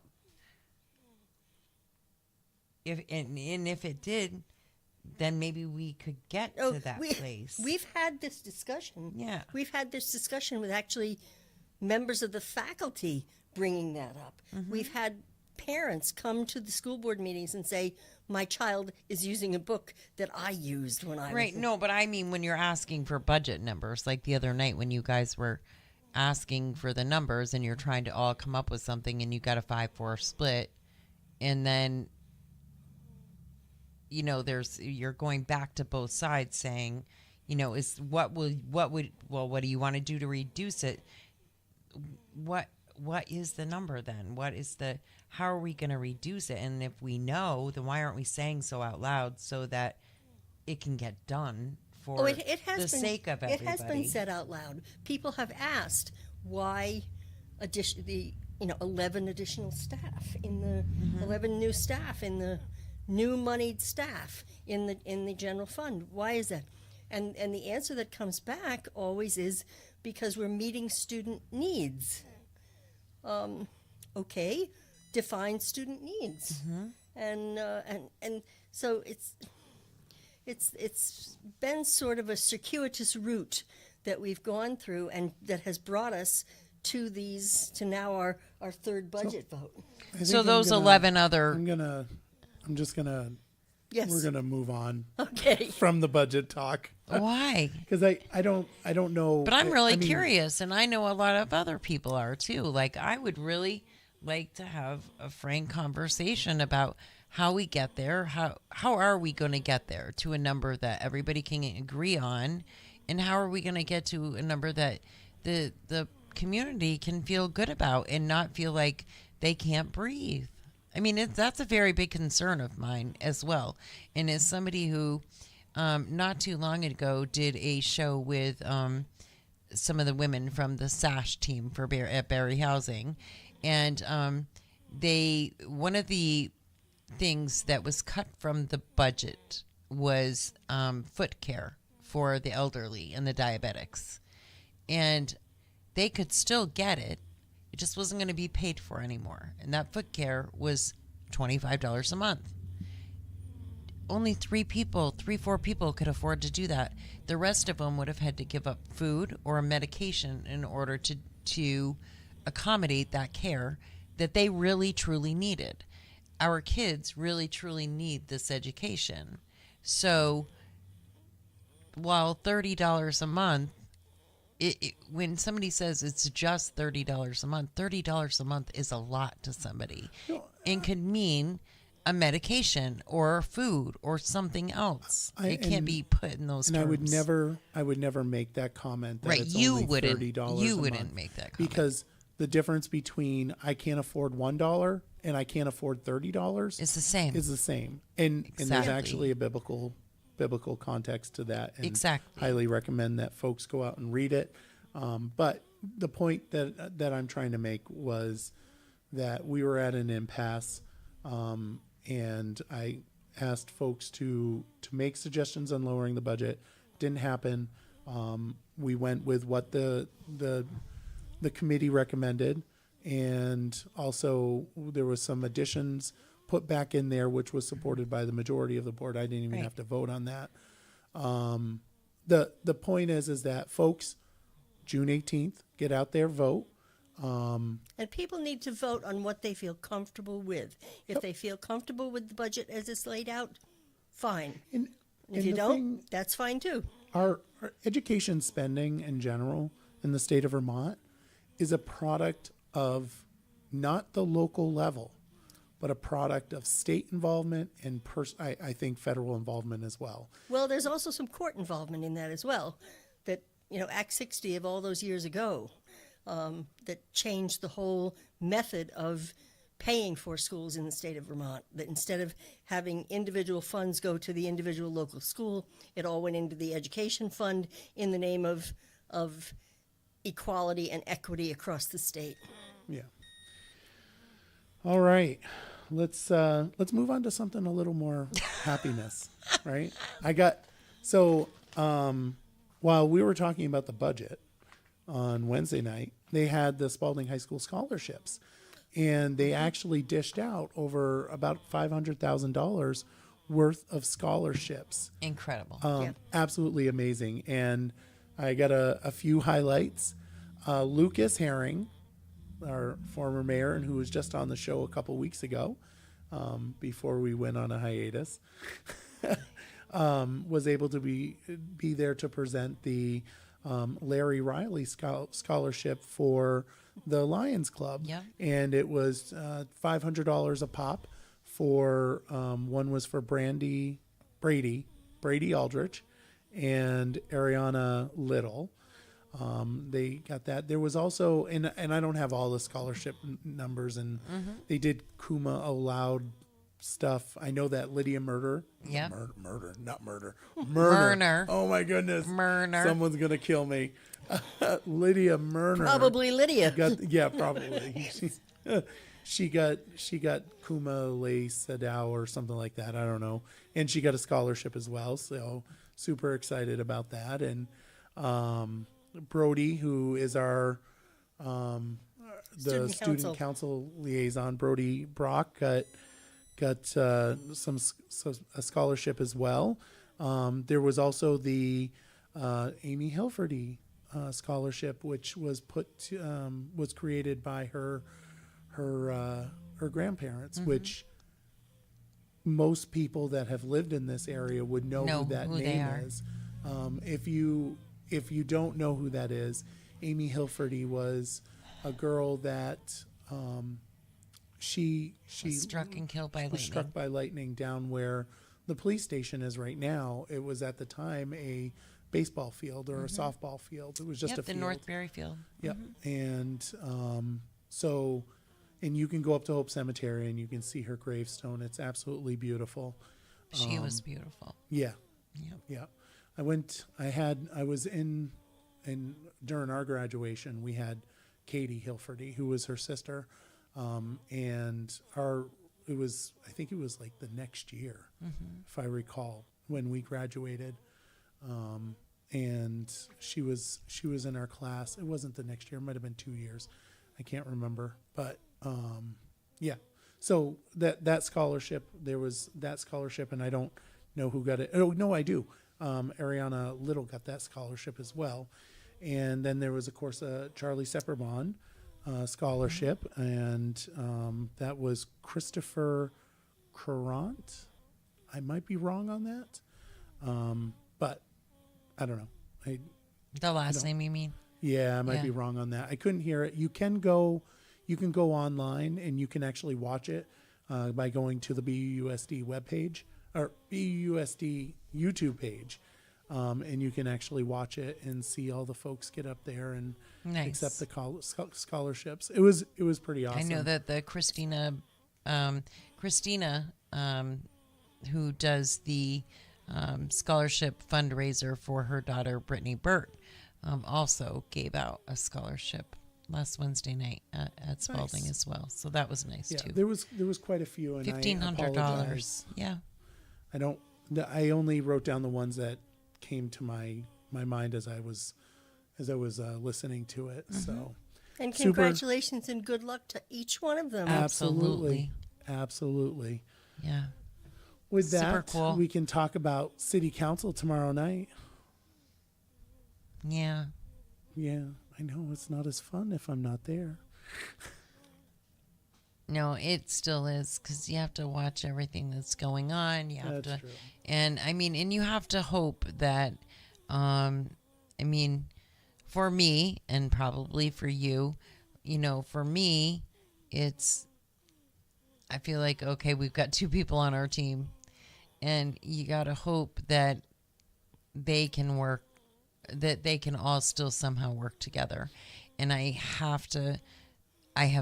And if it did, then maybe we could get to that place. We've had this discussion. Yeah. We've had this discussion with actually members of the faculty bringing that up. We've had parents come to the school board meetings and say, my child is using a book that I used when I Right. was... No, but I mean when you're asking for budget numbers, like the other night when you guys were asking for the numbers and you're trying to all come up with something and you got a 5-4 split, and then you're going back to both sides saying, what do you want to do to reduce it? What is the number then? How are we going to reduce it? And if we know, then why aren't we saying so out loud so that it can get done for the sake of everybody? It has been said out loud. People have asked why 11 additional staff in the 11 new staff in the new moneyed staff in the general fund. Why is that? And the answer that comes back always is because we're meeting student needs. Okay, define student needs, and so it's been sort of a circuitous route that we've gone through, and that has brought us to now our third budget vote. So those 11 other. I'm just gonna. Yes. We're gonna move on. Okay. From the budget talk. Why? Because I don't know. But I'm really curious, and I know a lot of other people are too. Like, I would really like to have a frank conversation about how we get there. How are we going to get there to a number that everybody can agree on, and how are we going to get to a number that the community can feel good about and not feel like they can't breathe? I mean, that's a very big concern of mine as well. And as somebody who not too long ago did a show with some of the women from the SASH team for at Barre Housing, and one of the things that was cut from the budget was foot care for the elderly and the diabetics, and they could still get it. It just wasn't going to be paid for anymore. And that foot care was $25 a month. Only 4 people could afford to do that. The rest of them would have had to give up food or medication in order to accommodate that care that they really, truly needed. Our kids really, truly need this education. So while $30 a month, when somebody says it's just $30 a month, $30 a month is a lot to somebody, and could mean a medication or food or something else. It can't be put in those terms. I would never make that comment. That right? It's You only wouldn't. $30 You a wouldn't month, make that comment because the difference between I can't afford $1 and I can't afford $30 it's the same. Is the same, and there's Exactly. actually a biblical context to that. And Exactly. highly recommend that folks go out and read it. But the point that I'm trying to make was that we were at an impasse, and I asked folks to make suggestions on lowering the budget. Didn't happen. We went with what the committee recommended, and also there was some additions put back in there, which was supported by the majority of the board. I didn't even Right. have to vote on that. The point is that folks, June 18th, get out there, vote. And people need to vote on what they feel comfortable with. If they feel comfortable with the budget as it's laid out, fine. And If you don't, that's fine too. Our education spending in general in the state of Vermont is a product of not the local level, but a product of state involvement and I think federal involvement as well. Well, there's also some court involvement in that as well. That, Act 60 of all those years ago, that changed the whole method of paying for schools in the state of Vermont. That instead of having individual funds go to the individual local school, it all went into the education fund in the name of equality and equity across the state. Yeah. All right. Let's move on to something a little more happiness, right? while we were talking about the budget on Wednesday night, they had the Spalding High School scholarships, and they actually dished out over about $500,000 worth of scholarships. Incredible. Yeah. Absolutely amazing. And I got a few highlights. Lucas Herring, our former mayor, and who was just on the show a couple weeks ago, before we went on a hiatus, was able to be there to present the Larry Riley scholarship for the Lions Club. Yep. And it was $500 a pop. For one was for Brady Aldrich, and Ariana Little. They got that. There was also, and I don't have all the scholarship numbers, and they did Kuma Aloud stuff. I know that Lydia Murder. Yeah. Murner. Oh my goodness. Murner. Someone's gonna kill me. Lydia Murner. Probably Lydia. Yeah, probably. She got Kuma Le Sadao or something like that. I don't know. And she got a scholarship as well. So super excited about that. And Brody, who is our the student council liaison, Brody Brock got a scholarship as well. There was also the Amy Hilferty scholarship, which was was created by her grandparents, which most people that have lived in this area would know who that name is. If you don't know who that is, Amy Hilferty was a girl that she was struck and killed by lightning. Struck by lightning down where the police station is right now. It was at the time a baseball field or a softball field. It was just a the field. Northbury field. Yep. And so, and you can go up to Hope Cemetery and you can see her gravestone. It's absolutely beautiful. She was beautiful. Yeah. Yep. Yeah. I was in during our graduation, we had Katie Hilferty, who was her sister. And I think it was like the next year, if I recall, when we graduated. And she was in our class. It wasn't the next year. It might have been 2 years. I can't remember, but, yeah. So that scholarship, there was that scholarship, and I don't know who got it. Oh, no, I do. Ariana Little got that scholarship as well. And then there was, of course, a Charlie Sepperman scholarship, and that was Christopher Courant. I might be wrong on that, but I don't know. The last name, you mean? Yeah, I might be wrong on that. I couldn't hear it. You can go online and you can actually watch it by going to the BUSD webpage or BUSD YouTube page. And you can actually watch it and see all the folks get up there and accept the scholarships. It was pretty awesome. I know that the Christina, who does the scholarship fundraiser for her daughter Brittany Burt, also gave out a scholarship last Wednesday night at Spalding as well. So that was nice too. There was quite a few, and $1,500. Yeah. I only wrote down the ones that came to my mind as I was listening to it. So, and congratulations and good luck to each one of them. Absolutely. Yeah. With Super that, cool. We can talk about City Council tomorrow night. Yeah. Yeah, I know it's not as fun if I'm not there. No, it still is, because you have to watch everything that's going on. You have That's to, true. and you have to hope that, for me and probably for you, for me, I feel like, okay, we've got two people on our team, and you got to hope that they can work, that they can all still somehow work together. And I have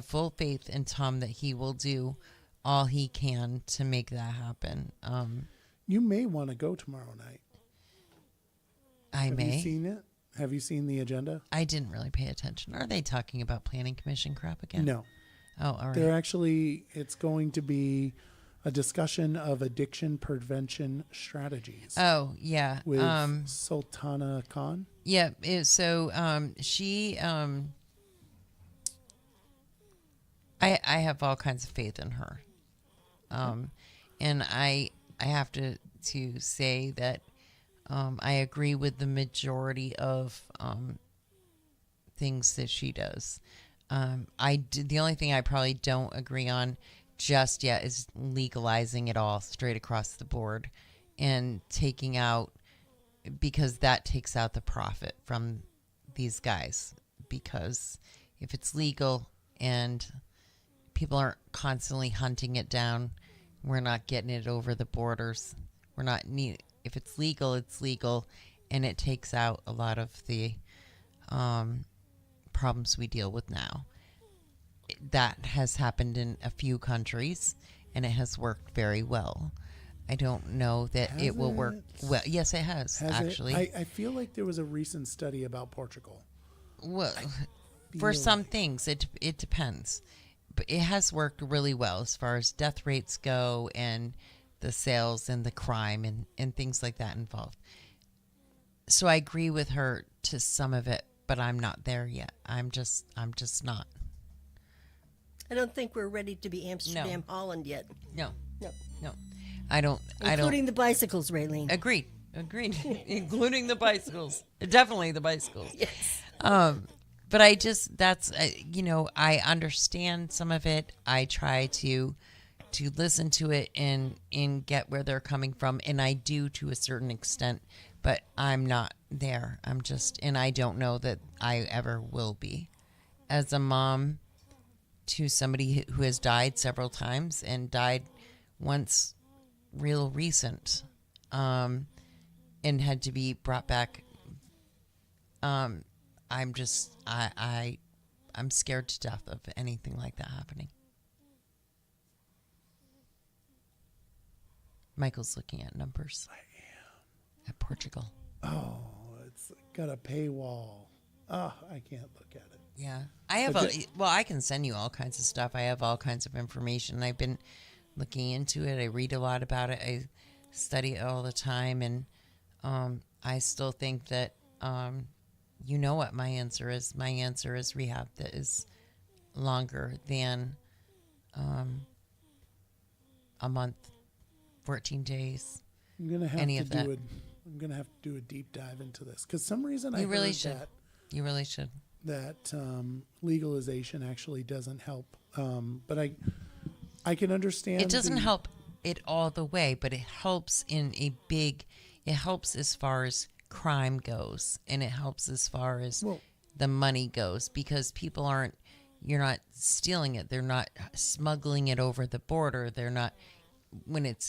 full faith in Tom that he will do all he can to make that happen. You may want to go tomorrow night. Have you seen it? Have you seen the agenda? I didn't really pay attention. Are they talking about planning commission crap again? No. Oh, all right. It's going to be a discussion of addiction prevention strategies Oh, yeah. with Sultana Khan. Yeah. She, I have all kinds of faith in her. And I have to say that I agree with the majority of things that she does. The only thing I probably don't agree on just yet is legalizing it all straight across the board and taking out, because that takes out the profit from these guys. Because if it's legal and people aren't constantly hunting it down, we're not getting it over the borders. We're not if it's legal, it's legal, and it takes out a lot of the problems we deal with now. That has happened in a few countries, and it has worked very well. I don't know that it will work well. Yes, it has actually. I feel like there was a recent study about Portugal. Well, for some things, it depends. But it has worked really well as far as death rates go and the sales and the crime and things like that involved. So I agree with her to some of it, but I'm not there yet. I'm just not. I don't think we're ready to be Amsterdam, Holland yet. No. No. I don't. Including the bicycles, Raylene. Agreed. Including the bicycles. Definitely the bicycles. Yes. But I just, I understand some of it. I try to listen to it and get where they're coming from. And I do to a certain extent, but I'm not there. And I don't know that I ever will be. As a mom to somebody who has died several times and died once real recent, and had to be brought back, I'm scared to death of anything like that happening. Michael's looking at numbers. I am. At Portugal. Oh, it's got a paywall. Oh, I can't look at it. Yeah. I can send you all kinds of stuff. I have all kinds of information. I've been looking into it. I read a lot about it. I study it all the time. And I still think that, you know what my answer is. My answer is rehab that is longer than a month, 14 days. I'm gonna have any to of that. I'm gonna have to do a deep dive into this because some reason You I really heard should. that You really should. that legalization actually doesn't help. But I can understand. It doesn't help it all the way, but it helps it helps as far as crime goes, and it helps as far as the money goes, because you're not stealing it. They're not smuggling it over the border. They're not,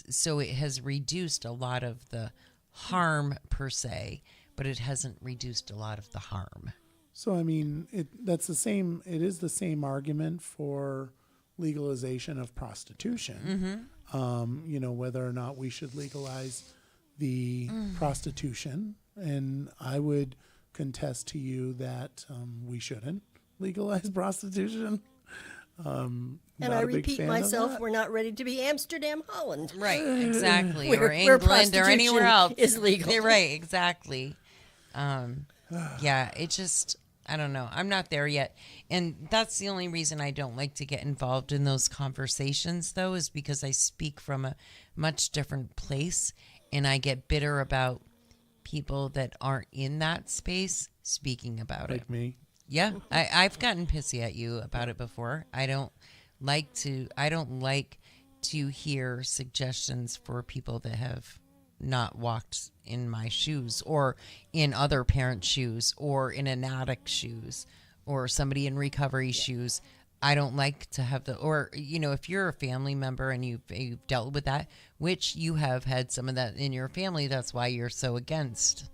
so it has reduced a lot of the harm per se, but it hasn't reduced a lot of the harm. So, I mean, it is the same argument for legalization of prostitution. Mm-hmm. Whether or not we should legalize the prostitution. And I would contest to you that we shouldn't legalize prostitution. And I repeat myself, we're not ready to be Amsterdam, Holland. Right, exactly. Where or England or anywhere prostitution else. is legal. You're right, exactly. Yeah, it just, I don't know. I'm not there yet. And that's the only reason I don't like to get involved in those conversations, though, is because I speak from a much different place, and I get bitter about people that aren't in that space speaking about it. Like me. Yeah, I've gotten pissy at you about it before. I don't like to hear suggestions for people that have not walked in my shoes or in other parents' shoes or in an addict's shoes or somebody in recovery shoes. I don't like to have if you're a family member and you've dealt with that, which you have had some of that in your family, that's why you're so against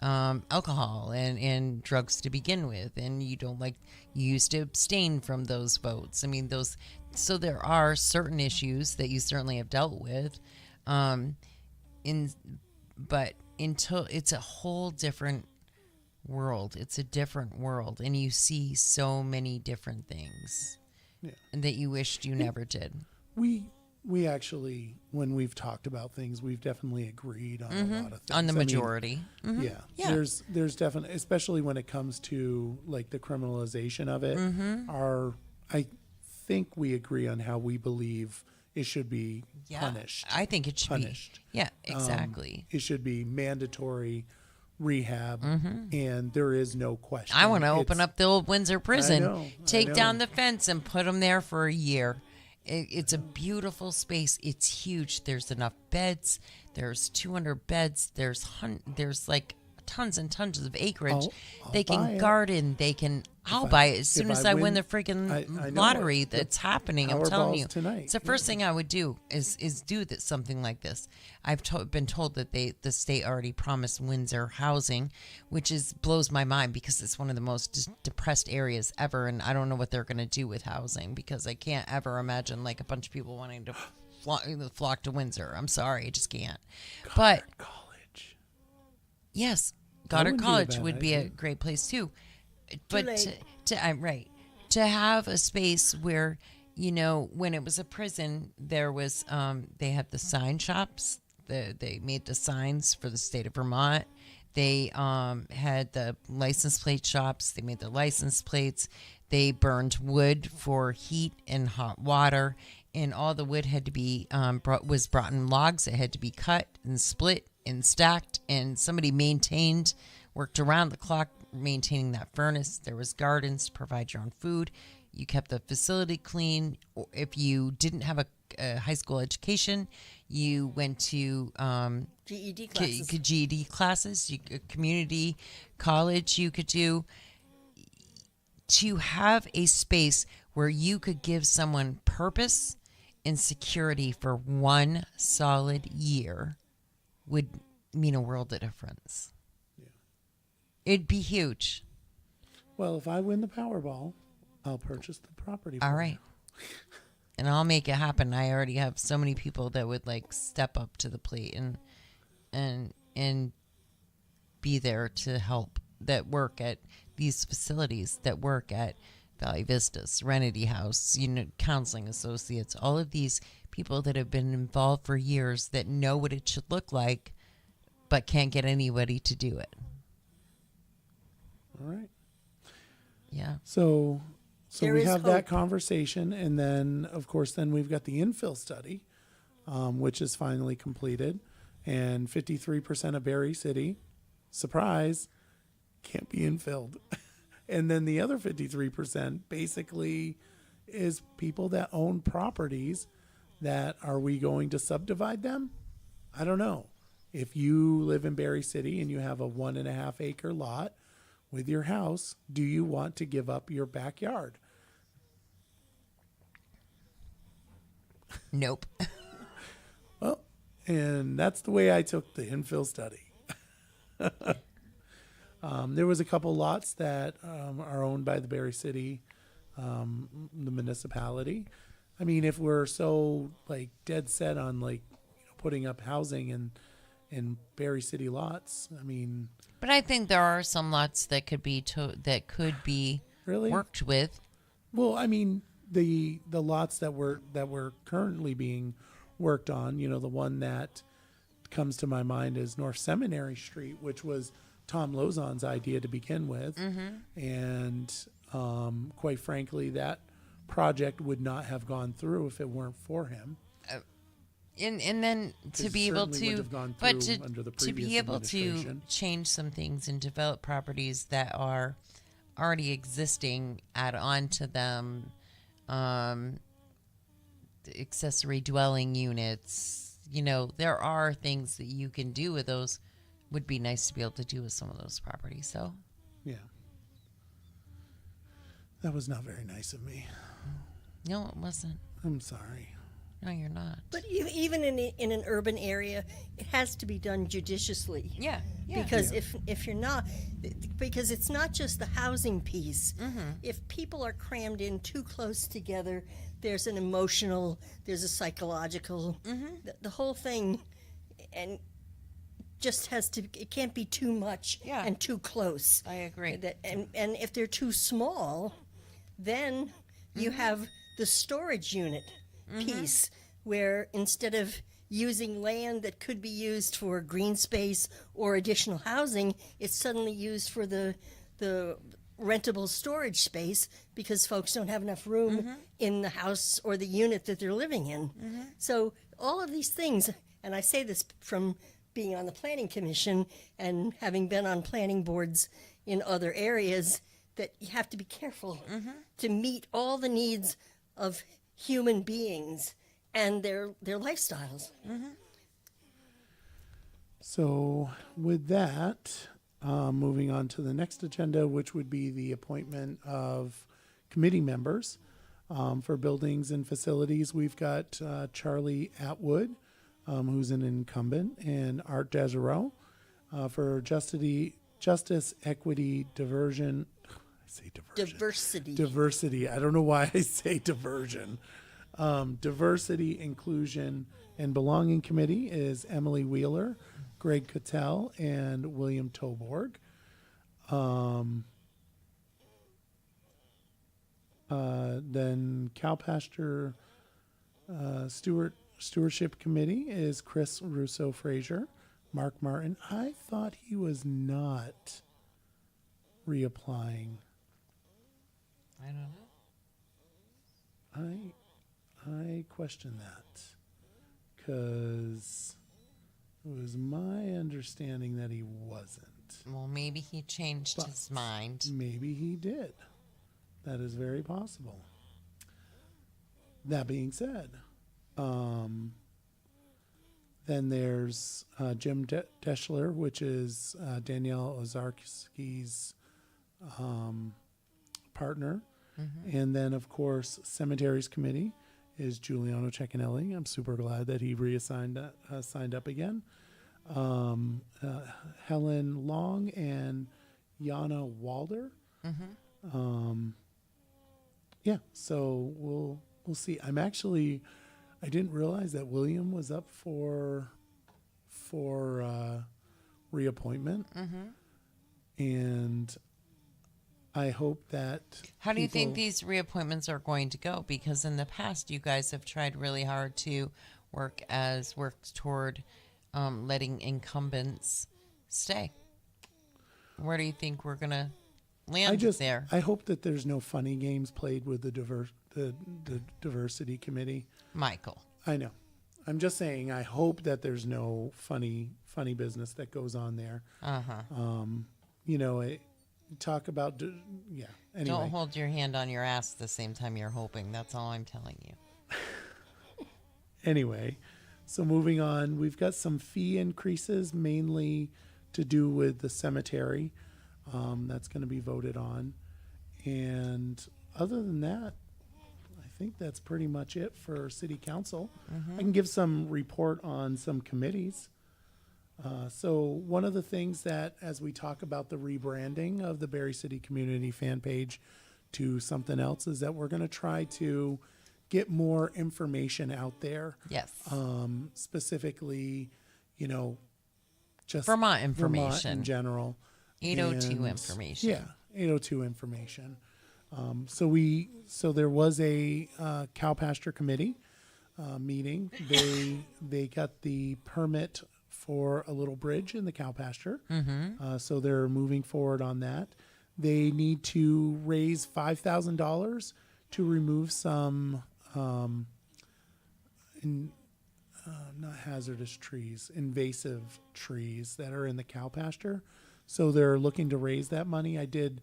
alcohol and drugs to begin with, and you used to abstain from those votes. I mean, so there are certain issues that you certainly have dealt with, but until it's a whole different world. It's a different world, and you see so many different things that you wished you never did. We we actually, when we've talked about things, we've definitely agreed on a lot of things. On the I mean, majority. Mhm. yeah, Yeah. there's definitely, especially when it comes to like the criminalization of it. I think we agree on how we believe it should be Yeah. punished. I think it should Punished. be. Yeah, exactly. It should be mandatory rehab, and there is no question. I want to open It's- up the old Windsor prison, I take know. down the fence, and put them there for a year. It's a beautiful space. It's huge. There's enough beds. There's 200 beds. There's like tons and tons of acreage. I'll They buy can it. garden. They can. I'll buy it as soon if as I I win win- the freaking I know lottery it. The that's happening. I'm telling you, Powerball's tonight. it's the first thing I would do is do that something like this. I've been told that the state already promised Windsor housing, which blows my mind because it's one of the most depressed areas ever, and I don't know what they're going to do with housing because I can't ever imagine like a bunch of people wanting to flock to Windsor. I'm sorry, I just can't. But College. yes, wouldn't Goddard be a College bad would be a idea. great place too. But late. I'm right. To have a space where, when it was a prison, there was they had the sign shops. They made the signs for the state of Vermont. They had the license plate shops. They made the license plates. They burned wood for heat and hot water, and all the wood had to be brought in logs. It had to be cut and split and stacked, and somebody worked around the clock maintaining that furnace. There was gardens to provide your own food. You kept the facility clean. If you didn't have a high school education, you went to GED classes. GED classes, community college you could do. To have a space where you could give someone purpose and security for one solid year would mean a world of difference. It'd be huge. Well, if I win the Powerball, I'll purchase the property. All for right. you. And I'll make it happen. I already have so many people that would like step up to the plate and be there to help, that work at these facilities, that work at Valley Vista, Serenity House, counseling associates, all of these people that have been involved for years that know what it should look like but can't get anybody to do it. All right. Yeah. So There we is have hope. that conversation, and then of course, then we've got the infill study, which is finally completed, and 53% of Barre City, surprise, can't be infilled, and then the other 53% basically is people that own properties. That are we going to subdivide them? I don't know. If you live in Barre City and you have a 1.5 acre lot with your house, do you want to give up your backyard? Nope. Well, and that's the way I took the infill study. There was a couple lots that are owned by the Barre City, the municipality. I mean, if we're so like dead set on like putting up housing in Barre City lots, I mean, But I think there are some lots that could be really worked with. Well, I mean, the lots that were currently being worked on, the one that comes to my mind is North Seminary Street, which was Tom Lozon's idea to begin with, and quite frankly, that project would not have gone through if it weren't for him. And then to It be able certainly would to, have gone but through under the to be previous able to administration. change some things and develop properties that are already existing, add on to them, the accessory dwelling units. There are things that you can do with those. Would be nice to be able to do with some of those properties. So, Yeah, that was not very nice of me. no, it wasn't. I'm sorry. No, you're not. But even in an urban area, it has to be done judiciously. Yeah. Because if you're not, because it's not just the housing piece. If people are crammed in too close together, there's an emotional, there's a psychological, the whole thing, and just has to. It can't be too much and too close. I agree. And if they're too small, then you have the storage unit piece where instead of using land that could be used for green space or additional housing, it's suddenly used for the rentable storage space because folks don't have enough room in the house or the unit that they're living in. So all of these things, and I say this from being on the planning commission and having been on planning boards in other areas, that you have to be careful to meet all the needs of human beings and their lifestyles. So with that, moving on to the next agenda, which would be the appointment of committee members for buildings and facilities. We've got Charlie Atwood, who's an incumbent, and Art Desereau for justice, equity, diversion. I say diversion. Diversity. I don't know why I say diversion. Diversity, inclusion, and belonging committee is Emily Wheeler, Greg Cattell, and William Toborg. Then Cow Pasture Stewardship Committee is Chris Russo Frazier. Mark Martin. I thought he was not reapplying. I don't know. I question that because it was my understanding that he wasn't. Well, maybe he changed But his mind. Maybe he did. That is very possible. That being said, then there's Jim Deschler, which is Danielle Ozarski's partner. And then, of course, Cemeteries Committee is Giuliano Ceccanelli. I'm super glad that he reassigned signed up again. Helen Long and Jana Walder. Yeah, so we'll see. I didn't realize that William was up for reappointment, and I hope that. How do you think these reappointments are going to go? Because in the past, you guys have tried really hard to work toward letting incumbents stay. Where do you think we're going to land there? I hope that there's no funny games played with the diversity committee. Michael. I know. I'm just saying. I hope that there's no funny business that goes on there. Talk about Anyway. Don't hold your hand on your ass at the same time you're hoping. That's all I'm telling you. Anyway, so moving on, we've got some fee increases, mainly to do with the cemetery. That's going to be voted on. And other than that, I think that's pretty much it for city council. I can give some report on some committees. So one of the things that, as we talk about the rebranding of the Barre City Community fan page to something else, is that we're going to try to get more information out there. Yes. Specifically, just Vermont information. Vermont in general. 802 information. Yeah, 802 information. So there was a cow pasture committee meeting. They got the permit for a little bridge in the cow pasture. So they're moving forward on that. They need to raise $5,000 to remove some not hazardous trees, invasive trees that are in the cow pasture. So they're looking to raise that money. I did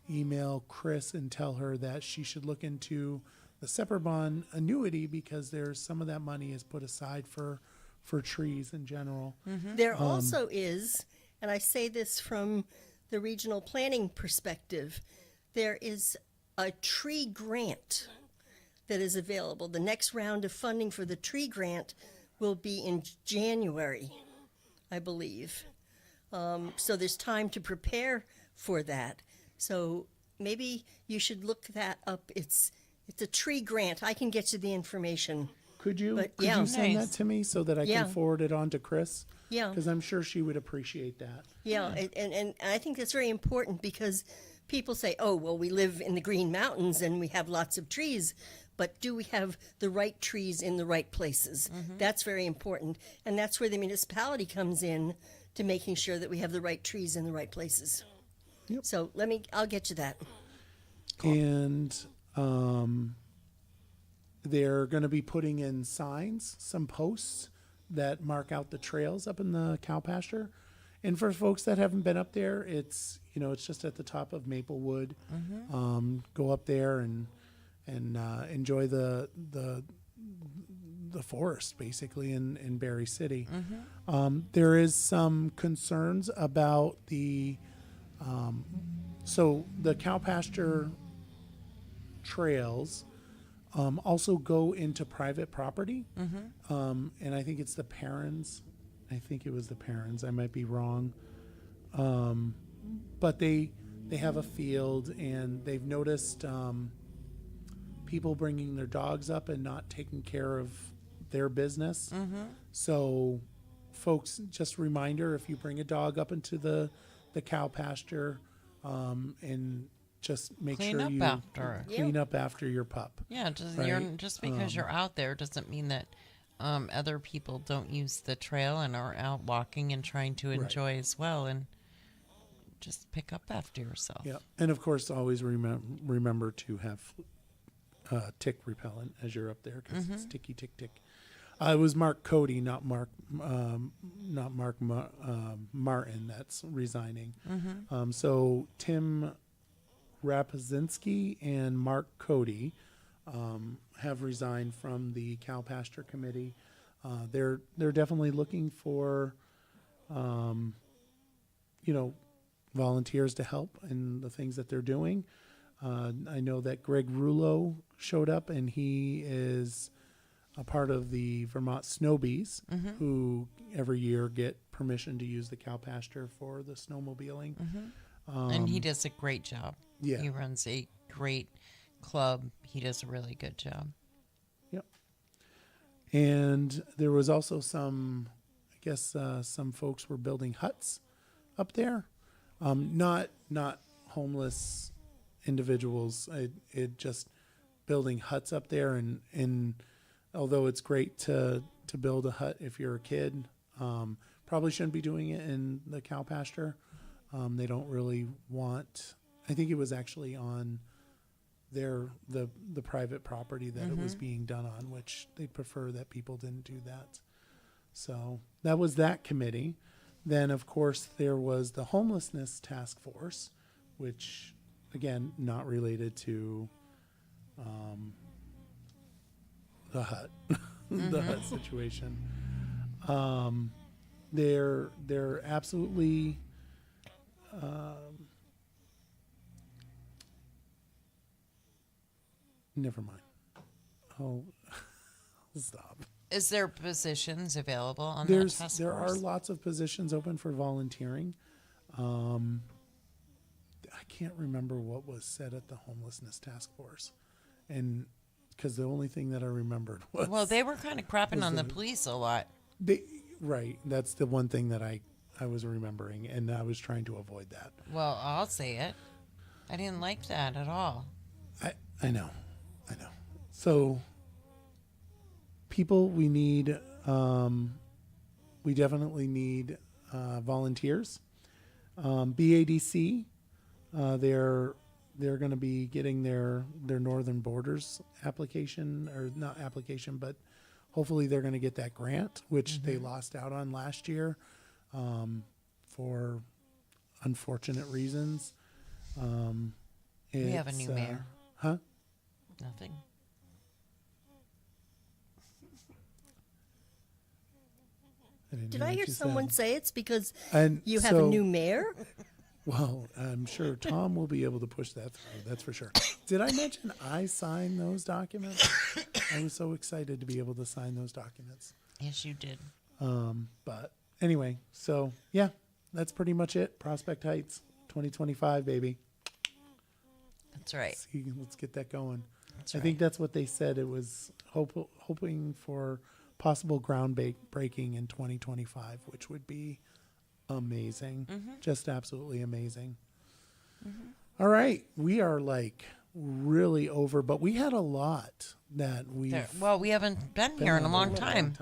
email Chris and tell her that she should look into the separate bond annuity because there's some of that money is put aside for trees in general. There also is, and I say this from the regional planning perspective, there is a tree grant that is available. The next round of funding for the tree grant will be in January, I believe. So there's time to prepare for that. So maybe you should look that up. It's a tree grant. I can get you the information. Could you send that to me so that I can forward it on to Chris? Yeah. Because I'm sure she would appreciate that. Yeah, and I think that's very important because people say, oh, well, we live in the Green Mountains and we have lots of trees. but do we have the right trees in the right places? That's very important. And that's where the municipality comes in to making sure that we have the right trees in the right places. Yep. So I'll get you that. And they're going to be putting in signs, some posts that mark out the trails up in the cow pasture. And for folks that haven't been up there, it's it's just at the top of Maplewood. Go up there and enjoy the forest basically in Barre City. There is some concerns about the so the cow pasture trails also go into private property. And I think it's the Perrins. I think it was the Perrins. I might be wrong. But they have a field, and they've noticed people bringing their dogs up and not taking care of their business. So folks, just a reminder, if you bring a dog up into the cow pasture, and just make Clean sure up you after it. clean up after your pup. Yeah, Right. just because you're out there doesn't mean that other people don't use the trail and are out walking and trying to enjoy as well. And just pick up after yourself. Yeah, and of course, always remember to have tick repellent as you're up there because it's ticky tick tick. It was Mark Cody, not Mark Martin, that's resigning. So Tim Rapazinski and Mark Cody have resigned from the cow pasture committee. They're definitely looking for volunteers to help in the things that they're doing. I know that Greg Rulo showed up, and he is a part of the Vermont Snowbees, who every year get permission to use the cow pasture for the snowmobiling. And he does a great job. Yeah. He runs a great club. He does a really good job. Yep. And there was also some folks were building huts up there. Not homeless individuals. It just building huts up there, and although it's great to build a hut if you're a kid, probably shouldn't be doing it in the cow pasture. They don't really want. I think it was actually on the private property that it was being done on, which they prefer that people didn't do that. So that was that committee. Then, of course, there was the homelessness task force, which, again, not related to the hut, the hut situation. They're absolutely never mind. I'll stop. Is there positions available on that task There are force? lots of positions open for volunteering. I can't remember what was said at the homelessness task force, and because the only thing that I remembered was Well, they were kind of crapping on the police a lot. right. That's the one thing that I was remembering, and I was trying to avoid that. Well, I'll say it. I didn't like that at all. I know. So people, we definitely need volunteers. BADC, they're going to be getting their Northern Borders application, or not application, but hopefully they're going to get that grant, which they lost out on last year for unfortunate reasons. We have a new mayor. Huh? Nothing. Did I hear someone say it's because And you have a so- new mayor? Well, I'm sure Tom will be able to push that through. That's for sure. Did I mention I signed those documents? I was so excited to be able to sign those documents. Yes, you did. But anyway, so yeah, that's pretty much it. Prospect Heights, 2025, baby. That's right. Let's get that going. That's I right. think that's what they said. It was hoping for possible groundbreaking in 2025, which would be amazing. Just absolutely amazing. All right. We are like really over, but we had a lot that Well, we haven't been here in a long time.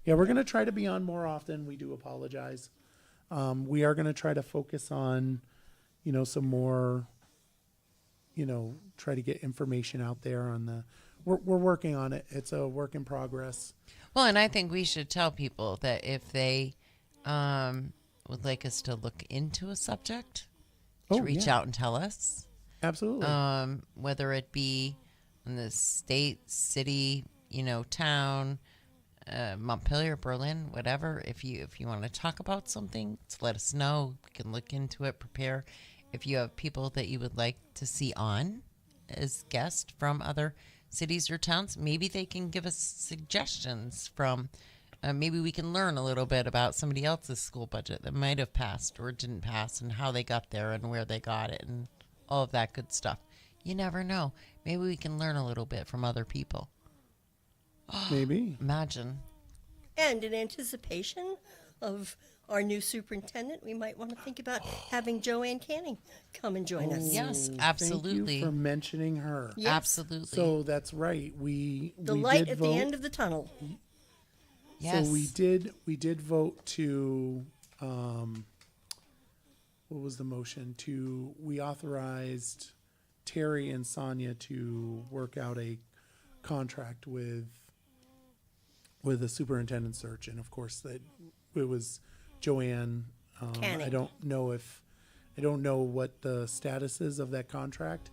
Yeah, we're going to try to be on more often. We do apologize. We are going to try to focus on, some more, try to get information out there on we're working on it. It's a work in progress. Well, and I think we should tell people that if they would like us to look into a subject, to reach out and tell us. Absolutely. Whether it be in the state, city, town, Montpelier, Berlin, whatever. If you want to talk about something, let us know. We can look into it, prepare. If you have people that you would like to see on as guests from other cities or towns, maybe they can give us suggestions from. Maybe we can learn a little bit about somebody else's school budget that might have passed or didn't pass, and how they got there and where they got it, and all of that good stuff. You never know. Maybe we can learn a little bit from other people. Maybe. Imagine. And in anticipation of our new superintendent, we might want to think about having Joanne Canning come and join us. Yes, Thank absolutely. you for mentioning her. Yes. Absolutely. So that's right. We light did at vote. the end of the tunnel. Yes. So we did vote to what was the motion? We authorized Terry and Sonia to work out a contract with a superintendent search, and of course that it was Joanne. Canning. I don't know what the status is of that contract,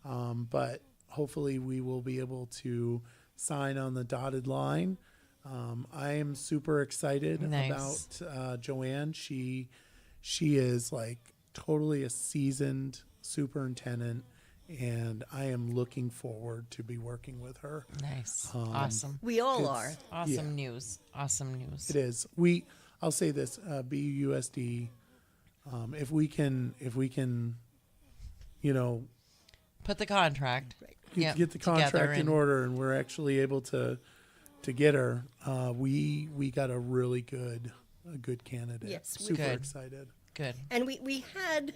but hopefully we will be able to sign on the dotted line. I am super excited Nice. about Joanne. She is like totally a seasoned superintendent, and I am looking forward to be working with her. Nice. Awesome. We all are. Awesome news. Awesome news. It is. I'll say this, BUSD, if we can, Put the contract. Yep, get the together contract in and- order, and we're actually able to get her, we got a really good candidate. Yes, we super Good. excited. Good. And we had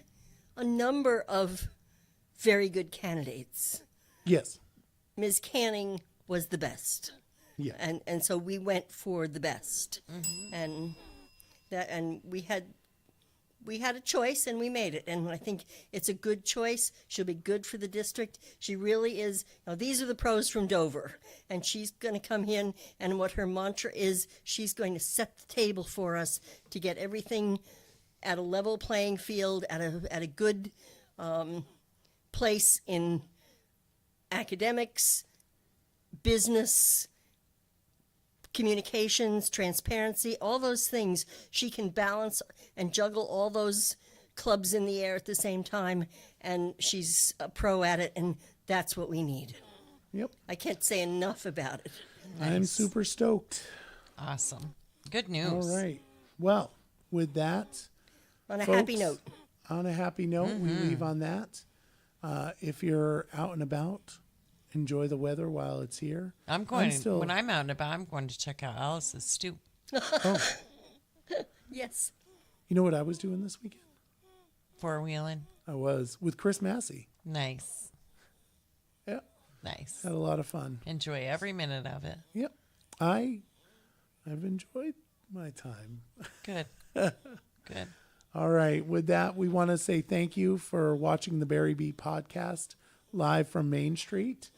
a number of very good candidates. Yes. Ms. Canning was the best. Yeah. And so we went for the best. And we had a choice, and we made it. And I think it's a good choice. She'll be good for the district. She really is. These are the pros from Dover, and she's going to come in, and what her mantra is, she's going to set the table for us to get everything at a level playing field, at a good place in academics, business, communications, transparency, all those things. She can balance and juggle all those clubs in the air at the same time, and she's a pro at it, and that's what we need. Yep. I can't say enough about it. I'm super stoked. Awesome. Good news. All right. Well, with that, On a folks, happy note. On a happy note, we leave on that. If you're out and about, enjoy the weather while it's here. I'm going when I'm out and about, I'm going to check out Alice's stew. Oh, Yes. you know what I was doing this weekend? Four-wheeling. I was with Chris Massey. Nice. Yeah, Nice. had a lot of fun. Enjoy every minute of it. Yep, I've enjoyed my time. Good. Good. All right, with that, we want to say thank you for watching the Barre Beat podcast live from Main Street,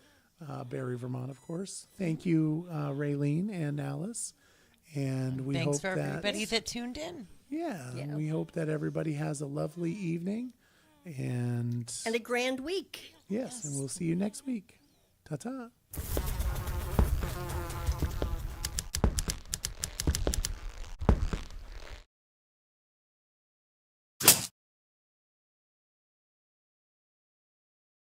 Barre, Vermont, of course. Thank you, Raylene and Alice, and we Thanks hope for that everybody that tuned in. yeah, Yeah. we hope that everybody has a lovely evening, and And a grand week. yes, and we'll see you next week. Ta-ta.